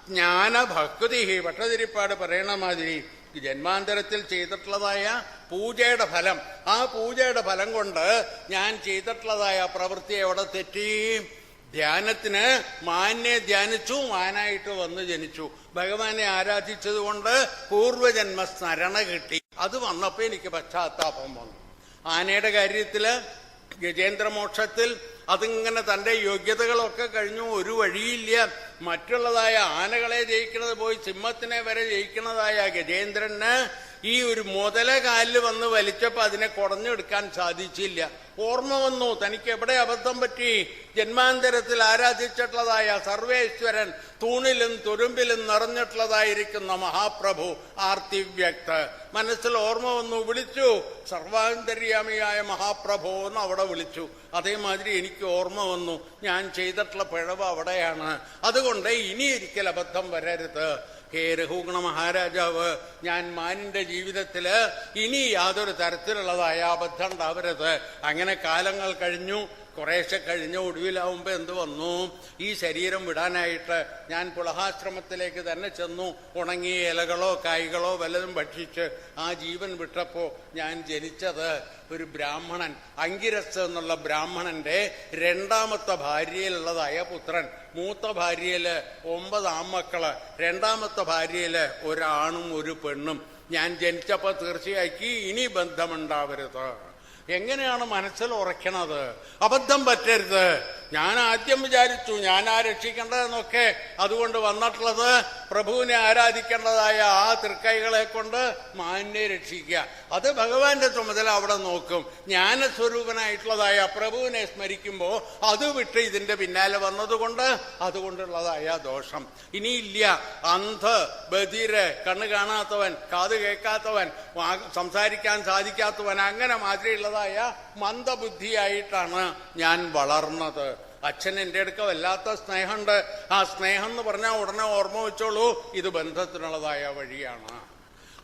ജ്ഞാന ഭക്തി. ഭട്ടതിരിപ്പാട് പറയണ മാതിരി ജന്മാന്തരത്തിൽ ചെയ്തിട്ടുള്ളതായ പൂജയുടെ ഫലം, ആ പൂജയുടെ ഫലം കൊണ്ട് ഞാൻ ചെയ്തിട്ടുള്ളതായ പ്രവൃത്തി എവിടെ തെറ്റി? ധ്യാനത്തിന് മാനിനെ ധ്യാനിച്ചു, മാനായിട്ട് വന്ന് ജനിച്ചു. ഭഗവാനെ ആരാധിച്ചത് കൊണ്ട് പൂർവജന്മ സ്മരണ കിട്ടി. അത് വന്നപ്പോ എനിക്ക് പശ്ചാത്താപം വന്നു. ആനയുടെ കാര്യത്തില് ഗജേന്ദ്രമോക്ഷത്തിൽ അതിങ്ങനെ തന്റെ യോഗ്യതകളൊക്കെ കഴിഞ്ഞു, ഒരു വഴിയില്ല. മറ്റുള്ളതായ ആനകളെ ജയിക്കുന്നത് പോയി സിംഹത്തിനെ വരെ ജയിക്കുന്നതായ ഗജേന്ദ്രന് ഈ ഒരു മുതല കാലിൽ വന്ന് വലിച്ചപ്പോ അതിനെ കുടഞ്ഞെടുക്കാൻ സാധിച്ചില്ല. ഓർമ്മ വന്നു, തനിക്ക് എവിടെ അബദ്ധം പറ്റി? ജന്മാന്തരത്തിൽ ആരാധിച്ചിട്ടുള്ളതായ സർവേശ്വരൻ, തൂണിലും തുരുമ്പിലും നിറഞ്ഞിട്ടുള്ളതായിരിക്കുന്ന മഹാപ്രഭു ആർത്തിവ്യക്ത. മനസ്സിൽ ഓർമ്മ വന്നു, വിളിച്ചു, സർവാന്തര്യാമിയായ മഹാപ്രഭു എന്ന് അവിടെ വിളിച്ചു. അതേമാതിരി എനിക്ക് ഓർമ്മ വന്നു, ഞാൻ ചെയ്തിട്ടുള്ള പിഴവ് അവിടെയാണ്. അതുകൊണ്ട് ഇനി ഒരിക്കൽ അബദ്ധം വരരുത്. ഹേ രഘുഗണ മഹാരാജാവ്, ഞാൻ മാനിന്റെ ജീവിതത്തില് ഇനി യാതൊരു തരത്തിലുള്ളതായ അബദ്ധം ഉണ്ടാവരുത്. അങ്ങനെ കാലങ്ങൾ കഴിഞ്ഞു. കുറേശ്ശെ കഴിഞ്ഞ ഒടുവിലാവുമ്പോൾ എന്ത് വന്നു? ഈ ശരീരം വിടാനായിട്ട് ഞാൻ പുളഹാശ്രമത്തിലേക്ക് തന്നെ ചെന്നു. ഉണങ്ങിയ ഇലകളോ കായ്കളോ വല്ലതും ഭക്ഷിച്ച് ആ ജീവൻ വിട്ടപ്പോൾ ഞാൻ ജനിച്ചത് ഒരു ബ്രാഹ്മണൻ, അങ്കിരസ് എന്നുള്ള ബ്രാഹ്മണന്റെ രണ്ടാമത്തെ ഭാര്യയിലുള്ളതായ പുത്രൻ. മൂത്ത ഭാര്യയില് 9 ആൺമക്കള്, രണ്ടാമത്തെ ഭാര്യയില് ഒരാണും ഒരു പെണ്ണും. ഞാൻ ജനിച്ചപ്പോൾ തീർച്ചയാക്കി ഇനി ബന്ധമുണ്ടാവരുത്. എങ്ങനെയാണ് മനസ്സിൽ ഉറയ്ക്കണത്? അബദ്ധം പറ്റരുത്. ഞാൻ ആദ്യം വിചാരിച്ചു ഞാനാ രക്ഷിക്കേണ്ടതെന്നൊക്കെ. അതുകൊണ്ട് വന്നിട്ടുള്ളത് പ്രഭുവിനെ ആരാധിക്കേണ്ടതായ ആ തൃക്കൈകളെ കൊണ്ട് മാന്യെ രക്ഷിക്കുക. അത് ഭഗവാന്റെ ചുമതല അവിടെ നോക്കും. ജ്ഞാനസ്വരൂപനായിട്ടുള്ളതായ പ്രഭുവിനെ സ്മരിക്കുമ്പോൾ അത് വിട്ട് ഇതിന്റെ പിന്നാലെ വന്നതുകൊണ്ട് അതുകൊണ്ടുള്ളതായ ദോഷം ഇനിയില്ല. അന്ധ, ബധിര്, കണ്ണ് കാണാത്തവൻ, കാത് കേൾക്കാത്തവൻ, സംസാരിക്കാൻ സാധിക്കാത്തവൻ, അങ്ങനെ മാതിരിയുള്ളതായ മന്ദബുദ്ധിയായിട്ടാണ് ഞാൻ വളർന്നത്. അച്ഛൻ എൻ്റെ അടുക്ക വല്ലാത്ത സ്നേഹമുണ്ട്. ആ സ്നേഹം എന്ന് പറഞ്ഞാൽ ഉടനെ ഓർമ്മ വെച്ചോളൂ, ഇത് ബന്ധത്തിനുള്ളതായ വഴിയാണ്.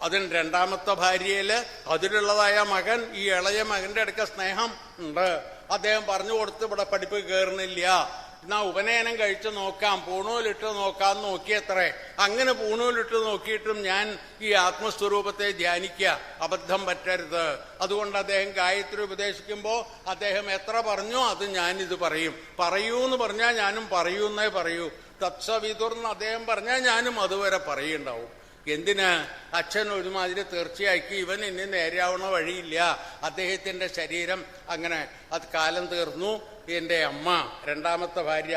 അതിന് രണ്ടാമത്തെ ഭാര്യയില് അതിലുള്ളതായ മകൻ, ഈ ഇളയ മകന്റെ അടുക്ക സ്നേഹം ഉണ്ട്. അദ്ദേഹം പറഞ്ഞു കൊടുത്ത് ഇവിടെ പഠിപ്പ് കയറുന്നില്ല, എന്നാ ഉപനയനം കഴിച്ച് നോക്കാം, പൂണൂലിട്ട് നോക്കാം നോക്കിയത്രേ. അങ്ങനെ പൂണൂലിട്ട് നോക്കിയിട്ടും ഞാൻ ഈ ആത്മസ്വരൂപത്തെ ധ്യാനിക്കുക. അബദ്ധം പറ്റരുത്. അതുകൊണ്ട് അദ്ദേഹം ഗായത്രി ഉപദേശിക്കുമ്പോൾ അദ്ദേഹം എത്ര പറഞ്ഞോ അത് ഞാനിത് പറയും. പറയൂന്ന് പറഞ്ഞാൽ ഞാനും പറയൂന്നേ പറയൂ. തത്സവിതുർന്ന് അദ്ദേഹം പറഞ്ഞാൽ ഞാനും അതുവരെ പറയുണ്ടാവും. എന്തിന്? അച്ഛൻ ഒരുമാതിരി തീർച്ചയാക്കി ഇവൻ ഇനി നേരെയാവണ വഴിയില്ല. അദ്ദേഹത്തിന്റെ ശരീരം അങ്ങനെ അത് കാലം തീർന്നു. എൻ്റെ അമ്മ, രണ്ടാമത്തെ ഭാര്യ,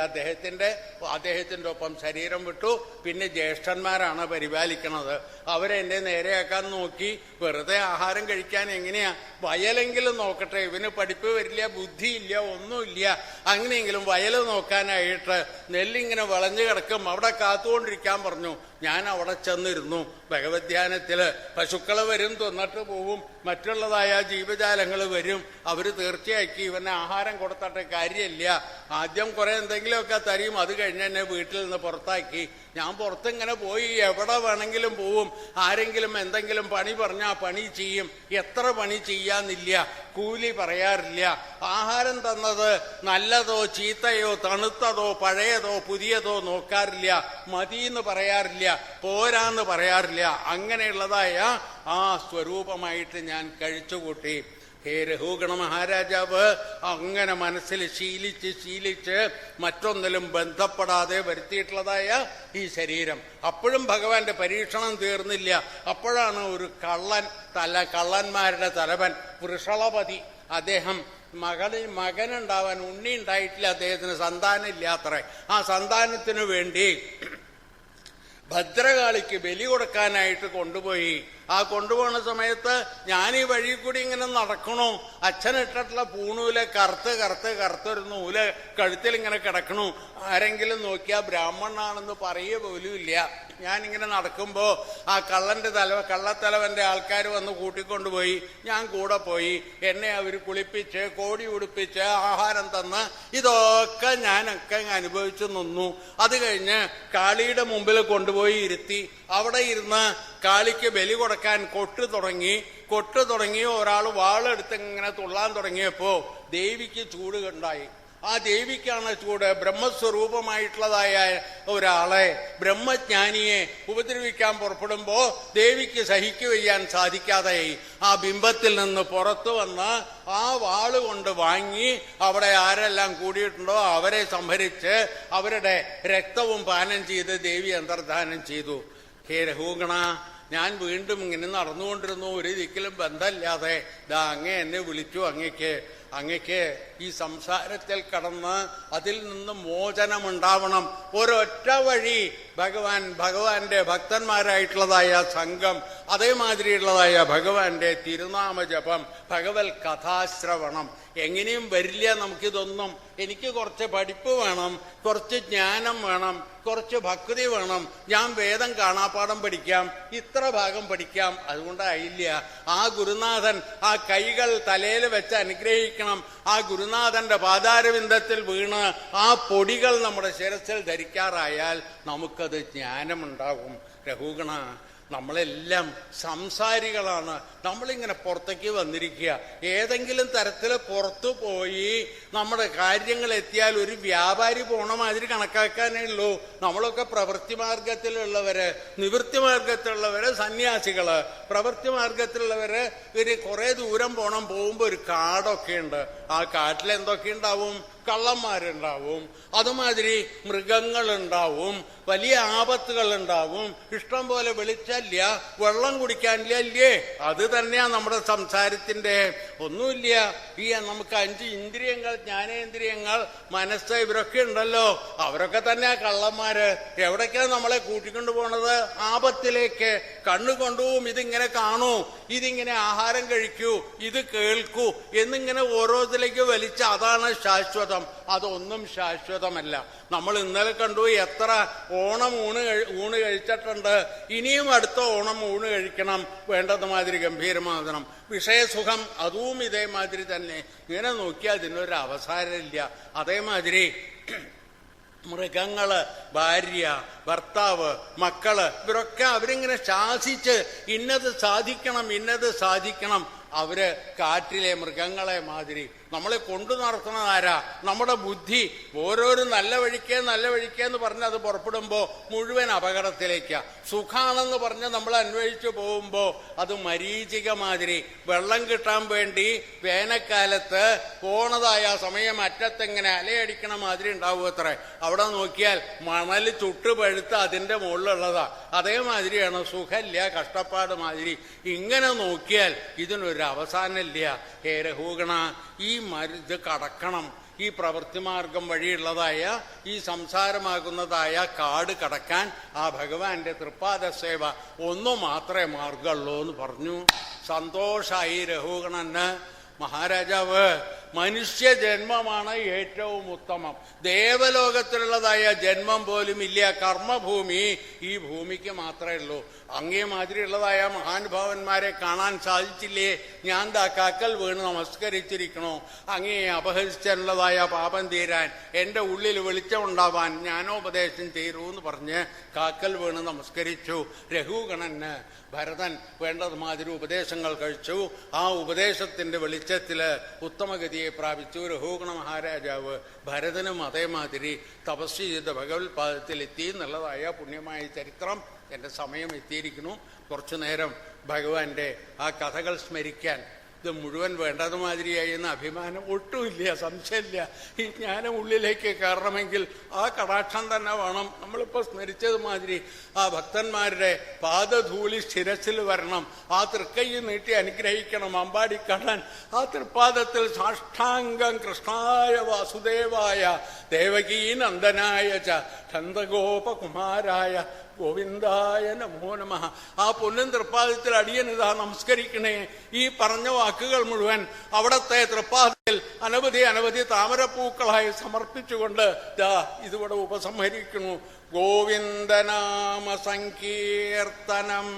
അദ്ദേഹത്തിന്റെ ഒപ്പം ശരീരം വിട്ടു. പിന്നെ ജ്യേഷ്ഠന്മാരാണ് പരിപാലിക്കണത്. അവരെന്നെ നേരെയാക്കാൻ നോക്കി. വെറുതെ ആഹാരം കഴിക്കാൻ എങ്ങനെയാ? വയലെങ്കിലും നോക്കട്ടെ, ഇവന് പഠിപ്പ് വരില്ല, ബുദ്ധിയില്ല, ഒന്നുമില്ല. അങ്ങനെയെങ്കിലും വയൽ നോക്കാനായിട്ട് നെല്ലിങ്ങനെ വളഞ്ഞു കിടക്കും, അവിടെ കാത്തുകൊണ്ടിരിക്കാൻ പറഞ്ഞു. ഞാൻ അവിടെ ചെന്നിരുന്നു. ഭഗവത് ധ്യാനത്തില് പശുക്കള് വരും, തിന്നിട്ട് പോവും, മറ്റുള്ളതായ ജീവജാലങ്ങൾ വരും. അവര് തീർച്ചയാക്കി ഇവനെ ആഹാരം കൊടുത്തിട്ട് കാര്യമില്ല. ആദ്യം കുറെ എന്തെങ്കിലുമൊക്കെ തരും, അത് കഴിഞ്ഞ് എന്നെ വീട്ടിൽ നിന്ന് പുറത്താക്കി. ഞാൻ പുറത്തിങ്ങനെ പോയി, എവിടെ വേണമെങ്കിലും പോവും. ആരെങ്കിലും എന്തെങ്കിലും പണി പറഞ്ഞാൽ പണി ചെയ്യും. എത്ര പണി ചെയ്യാന്നില്ല, കൂലി പറയാറില്ല. ആഹാരം തന്നത് നല്ലതോ ചീത്തയോ തണുത്തതോ പഴയതോ പുതിയതോ നോക്കാറില്ല. മതിയെന്ന് പറയാറില്ല, പോരാന്ന് പറയാറില്ല. അങ്ങനെയുള്ളതായ ആ സ്വരൂപമായിട്ട് ഞാൻ കഴിച്ചുകൂട്ടി. ഹേ രഘുഗണ മഹാരാജാവ് അങ്ങനെ മനസ്സിൽ ശീലിച്ച് മറ്റൊന്നിലും ബന്ധപ്പെടാതെ വരുത്തിയിട്ടുള്ളതായ ഈ ശരീരം. അപ്പോഴും ഭഗവാന്റെ പരീക്ഷണം തീർന്നില്ല. അപ്പോഴാണ് ഒരു കള്ളന്മാരുടെ തലവൻ വൃഷളപതി, അദ്ദേഹം മകനുണ്ടാവാൻ, ഉണ്ണി ഉണ്ടായിട്ടില്ല, അദ്ദേഹത്തിന് സന്താനം ഇല്ലാത്രേ. ആ സന്താനത്തിനു വേണ്ടി ഭദ്രകാളിക്ക് ബലി കൊടുക്കാനായിട്ട് കൊണ്ടുപോയി. ആ കൊണ്ടുപോകുന്ന സമയത്ത് ഞാൻ ഈ വഴി കൂടി ഇങ്ങനെ നടക്കണു. അച്ഛനിട്ടിട്ടുള്ള പൂണൂല് കറുത്തൊരു നൂല് കഴുത്തിൽ ഇങ്ങനെ കിടക്കണു. ആരെങ്കിലും നോക്കിയാൽ ബ്രാഹ്മണനാണെന്ന് പറയുക പോലും ഇല്ല. ഞാനിങ്ങനെ നടക്കുമ്പോൾ ആ കള്ളത്തലവന്റെ ആൾക്കാർ വന്ന് കൂട്ടിക്കൊണ്ടുപോയി. ഞാൻ കൂടെ പോയി. എന്നെ അവർ കുളിപ്പിച്ച് കോടി ഉടുപ്പിച്ച് ആഹാരം തന്ന് ഇതൊക്കെ ഞാനൊക്കെ അനുഭവിച്ചു നിന്നു. അത് കഴിഞ്ഞ് കാളിയുടെ മുമ്പിൽ കൊണ്ടുപോയി ഇരുത്തി. അവിടെ ഇരുന്ന് കാളിക്ക് ബലി കൊടുക്കാൻ കൊട്ടു തുടങ്ങി ഒരാൾ വാളെടുത്ത് ഇങ്ങനെ തുള്ളാൻ തുടങ്ങിയപ്പോ ദേവിക്ക് ചൂട് ഉണ്ടായി. ആ ദേവിക്കാണ് ചൂട്. ബ്രഹ്മസ്വരൂപമായിട്ടുള്ളതായ ഒരാളെ, ബ്രഹ്മജ്ഞാനിയെ ഉപദ്രവിക്കാൻ പുറപ്പെടുമ്പോ ദേവിക്ക് സഹിക്കുവയ്യാൻ സാധിക്കാതെയായി. ആ ബിംബത്തിൽ നിന്ന് പുറത്തു വന്ന് ആ വാളുകൊണ്ട് വാങ്ങി അവിടെ ആരെല്ലാം കൂടിയിട്ടുണ്ടോ അവരെ സംഹരിച്ച് അവരുടെ രക്തവും പാനം ചെയ്ത് ദേവി അന്തർധാനം ചെയ്തു. ഹേ രഘുഗണ, ഞാൻ വീണ്ടും ഇങ്ങനെ നടന്നുകൊണ്ടിരുന്നു. ഒരു ദിക്കിലും ബന്ധമില്ലാതെ അങ്ങേ എന്നെ വിളിച്ചു. അങ്ങയ്ക്ക് ഈ സംസാരത്തിൽ കടന്ന് അതിൽ നിന്ന് മോചനമുണ്ടാവണം. ഒരൊറ്റ വഴി, ഭഗവാന്റെ ഭക്തന്മാരായിട്ടുള്ളതായ സംഘം, അതേമാതിരിയുള്ളതായ ഭഗവാന്റെ തിരുനാമ ജപം, ഭഗവത് കഥാശ്രവണം. എങ്ങനെയും വരില്ല നമുക്കിതൊന്നും. എനിക്ക് കുറച്ച് പഠിപ്പ് വേണം, കുറച്ച് ജ്ഞാനം വേണം, കുറച്ച് ഭക്തി വേണം. ഞാൻ വേദം കാണാപ്പാഠം പഠിക്കാം, ഇത്ര ഭാഗം പഠിക്കാം, അതുകൊണ്ടായില്ല. ആ ഗുരുനാഥൻ ആ കൈകൾ തലയിൽ വെച്ച് അനുഗ്രഹിക്കണം. ആ ഗുരുനാഥന്റെ പാതാരവിന്ദത്തിൽ വീണ് ആ പൊടികൾ നമ്മുടെ ശിരസിൽ ധരിക്കാറായാൽ നമുക്കത് ജ്ഞാനമുണ്ടാകും. രഘുഗണ, നമ്മളെല്ലാം സംസാരികളാണ്. നമ്മളിങ്ങനെ പുറത്തേക്ക് വന്നിരിക്കുക. ഏതെങ്കിലും തരത്തിൽ പുറത്തു പോയി നമ്മുടെ കാര്യങ്ങൾ എത്തിയാൽ ഒരു വ്യാപാരി പോണ മാതിരി കണക്കാക്കാനേ ഉള്ളൂ. നമ്മളൊക്കെ പ്രവൃത്തി മാർഗത്തിലുള്ളവര്, നിവൃത്തി മാർഗത്തിലുള്ളവര് സന്യാസികള്. പ്രവൃത്തി മാർഗത്തിലുള്ളവര് ഒരു കുറെ ദൂരം പോകുമ്പോ ഒരു കാടൊക്കെ ഉണ്ട്. ആ കാട്ടിൽ എന്തൊക്കെ ഉണ്ടാവും? കള്ളന്മാരുണ്ടാവും, അതുമാതിരി മൃഗങ്ങളുണ്ടാവും, വലിയ ആപത്തുകൾ ഉണ്ടാവും, ഇഷ്ടം പോലെ വെളിച്ചല്ല, വെള്ളം കുടിക്കാനില്ല അല്ലേ? അത് തന്നെയാ നമ്മുടെ സംസാരത്തിന്റെ. ഒന്നുമില്ല, ഈ നമുക്ക് 5 ഇന്ദ്രിയങ്ങൾ, ജ്ഞാനേന്ദ്രിയങ്ങൾ, മനസ്സ്, ഇവരൊക്കെ ഉണ്ടല്ലോ. അവരൊക്കെ തന്നെയാ കള്ളന്മാര്. എവിടേക്കാ നമ്മളെ കൂട്ടിക്കൊണ്ടു പോണത്? ആപത്തിലേക്ക്. കണ്ണു കൊണ്ടുപോകും, ഇതിങ്ങനെ കാണൂ, ഇതിങ്ങനെ ആഹാരം കഴിക്കൂ, ഇത് കേൾക്കൂ എന്നിങ്ങനെ ഓരോത്തിലേക്ക് വലിച്ച് അതാണ് ശാശ്വതം. അതൊന്നും ശാശ്വതമല്ല. നമ്മൾ ഇന്നലെ കണ്ടു എത്ര ഓണം ഊണ് കഴിച്ചിട്ടുണ്ട്. ഇനിയും അടുത്ത ഓണം ഊണ് കഴിക്കണം, വേണ്ടത് മാതിരി ഗംഭീരമാകണം. വിഷയസുഖം അതും ഇതേമാതിരി തന്നെ. ഇങ്ങനെ നോക്കിയാൽ ഇതിനൊരു അവസാനമില്ല. അതേമാതിരി മൃഗങ്ങള്, ഭാര്യ, ഭർത്താവ്, മക്കള്, ഇവരൊക്കെ അവരിങ്ങനെ ശാസിച്ച് ഇന്നത് സാധിക്കണം, ഇന്നത് സാധിക്കണം. അവര് കാറ്റിലെ മൃഗങ്ങളെ മാതിരി. നമ്മളെ കൊണ്ടു നടത്തുന്നതാരാ? നമ്മുടെ ബുദ്ധി. ഓരോരും നല്ല വഴിക്കേന്ന് പറഞ്ഞ് അത് പുറപ്പെടുമ്പോ മുഴുവൻ അപകടത്തിലേക്കാ. സുഖാണെന്ന് പറഞ്ഞ് നമ്മൾ അന്വേഷിച്ചു പോകുമ്പോ അത് മരീചിക മാതിരി. വെള്ളം കിട്ടാൻ വേണ്ടി വേനൽക്കാലത്ത് പോണതായ സമയം അറ്റത്തെങ്ങനെ അലയടിക്കണ മാതിരി ഉണ്ടാവും അത്രേ. അവിടെ നോക്കിയാൽ മണൽ ചുട്ടുപഴുത്ത് അതിന്റെ മുകളിലുള്ളതാ. അതേമാതിരിയാണ് സുഖമില്ല, കഷ്ടപ്പാട് മാതിരി. ഇങ്ങനെ നോക്കിയാൽ ഇതിനൊരു അവസാനമില്ല. ഹേ രഘൂഗണ, ഈ ഇത് കടക്കണം. ഈ പ്രവൃത്തിമാർഗം വഴിയുള്ളതായ ഈ സംസാരമാകുന്നതായ കാട് കടക്കാൻ ആ ഭഗവാന്റെ തൃപ്പാദസേവ ഒന്നു മാത്രമേ മാർഗമുള്ളൂ എന്ന് പറഞ്ഞു. സന്തോഷായി രഘൂഗണന്. മഹാരാജാവ്, മനുഷ്യ ജന്മമാണ് ഏറ്റവും ഉത്തമം. ദേവലോകത്തിലുള്ളതായ ജന്മം പോലും ഇല്ല. കർമ്മഭൂമി ഈ ഭൂമിക്ക് മാത്രമേ ഉള്ളൂ. അങ്ങേ മാതിരിയുള്ളതായ മഹാനുഭാവന്മാരെ കാണാൻ സാധിച്ചില്ലേ? ഞാൻ കാക്കൽ വീണ് നമസ്കരിച്ചിരിക്കണോ? അങ്ങേ അപഹരിച്ചുള്ളതായ പാപം തീരാൻ, എൻ്റെ ഉള്ളിൽ വെളിച്ചമുണ്ടാവാൻ ജ്ഞാനോപദേശം ചെയ്യൂ എന്ന് പറഞ്ഞ് കാക്കൽ വീണ് നമസ്കരിച്ചു. രഘുഗണന് ഭരതൻ വേണ്ടത് മാതിരി ഉപദേശങ്ങൾ കഴിച്ചു. ആ ഉപദേശത്തിന്റെ വെളിച്ചത്തില് ഉത്തമഗതിയെ പ്രാപിച്ചു രഘുഗണ മഹാരാജാവ്. ഭരതനും അതേമാതിരി തപസ് ചെയ്ത് ഭഗവത് പാദത്തിലെത്തി എന്നുള്ളതായ പുണ്യമായ ചരിത്രം. എൻ്റെ സമയം എത്തിയിരിക്കുന്നു. കുറച്ചു നേരം ഭഗവാന്റെ ആ കഥകൾ സ്മരിക്കാൻ. ഇത് മുഴുവൻ വേണ്ടതുമാതിരിയായി എന്ന അഭിമാനം ഒട്ടുമില്ല, സംശയമില്ല. ഈ ജ്ഞാനം ഉള്ളിലേക്ക് കയറണമെങ്കിൽ ആ കടാക്ഷം തന്നെ വേണം. നമ്മളിപ്പോൾ സ്മരിച്ചത് മാതിരി ആ ഭക്തന്മാരുടെ പാദധൂളി ശിരസിൽ വരണം. ആ തൃക്കൈ നീട്ടി അനുഗ്രഹിക്കണം. അമ്പാടി കാണാൻ ആ തൃപ്പാദത്തിൽ സാഷ്ടാംഗം കൃഷ്ണായ വാസുദേവായ ദേവകീ നന്ദനായ ച ചന്ദഗോപകുമാരായ ഗോവിന്ദായ നമോ നമഃ. ആ പൊന്നും തൃപ്പാദത്തിൽ അടിയനിതാ നമസ്കരിക്കണേ. ഈ പറഞ്ഞ വാക്കുകൾ മുഴുവൻ അവിടത്തെ തൃപ്പാദത്തിൽ അനവധി താമരപ്പൂക്കളായി സമർപ്പിച്ചുകൊണ്ട് ഇതിവിടെ ഉപസംഹരിക്കുന്നു. ഗോവിന്ദനാമ സങ്കീർത്തനം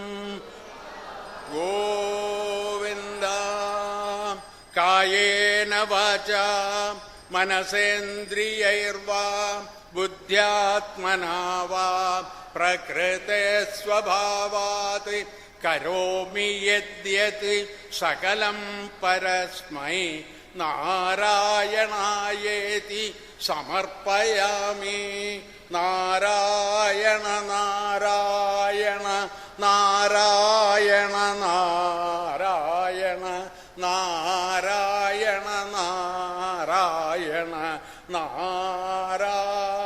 ഗോവിന്ദ. കായേന വാചാ മനസേന്ദ്രിയൈർവാ ബുദ്ധ്യാത്മനാ വാ പ്രകൃതേ സ്വഭാവാത് കരോമി യദ്യത് സകലം പരസ്മൈ നാരായണായേതി സമർപ്പയാമി. നാരായണ നാരായണ നാരായണ നാരായണ നാരായണ നാരായണ നാരായണ.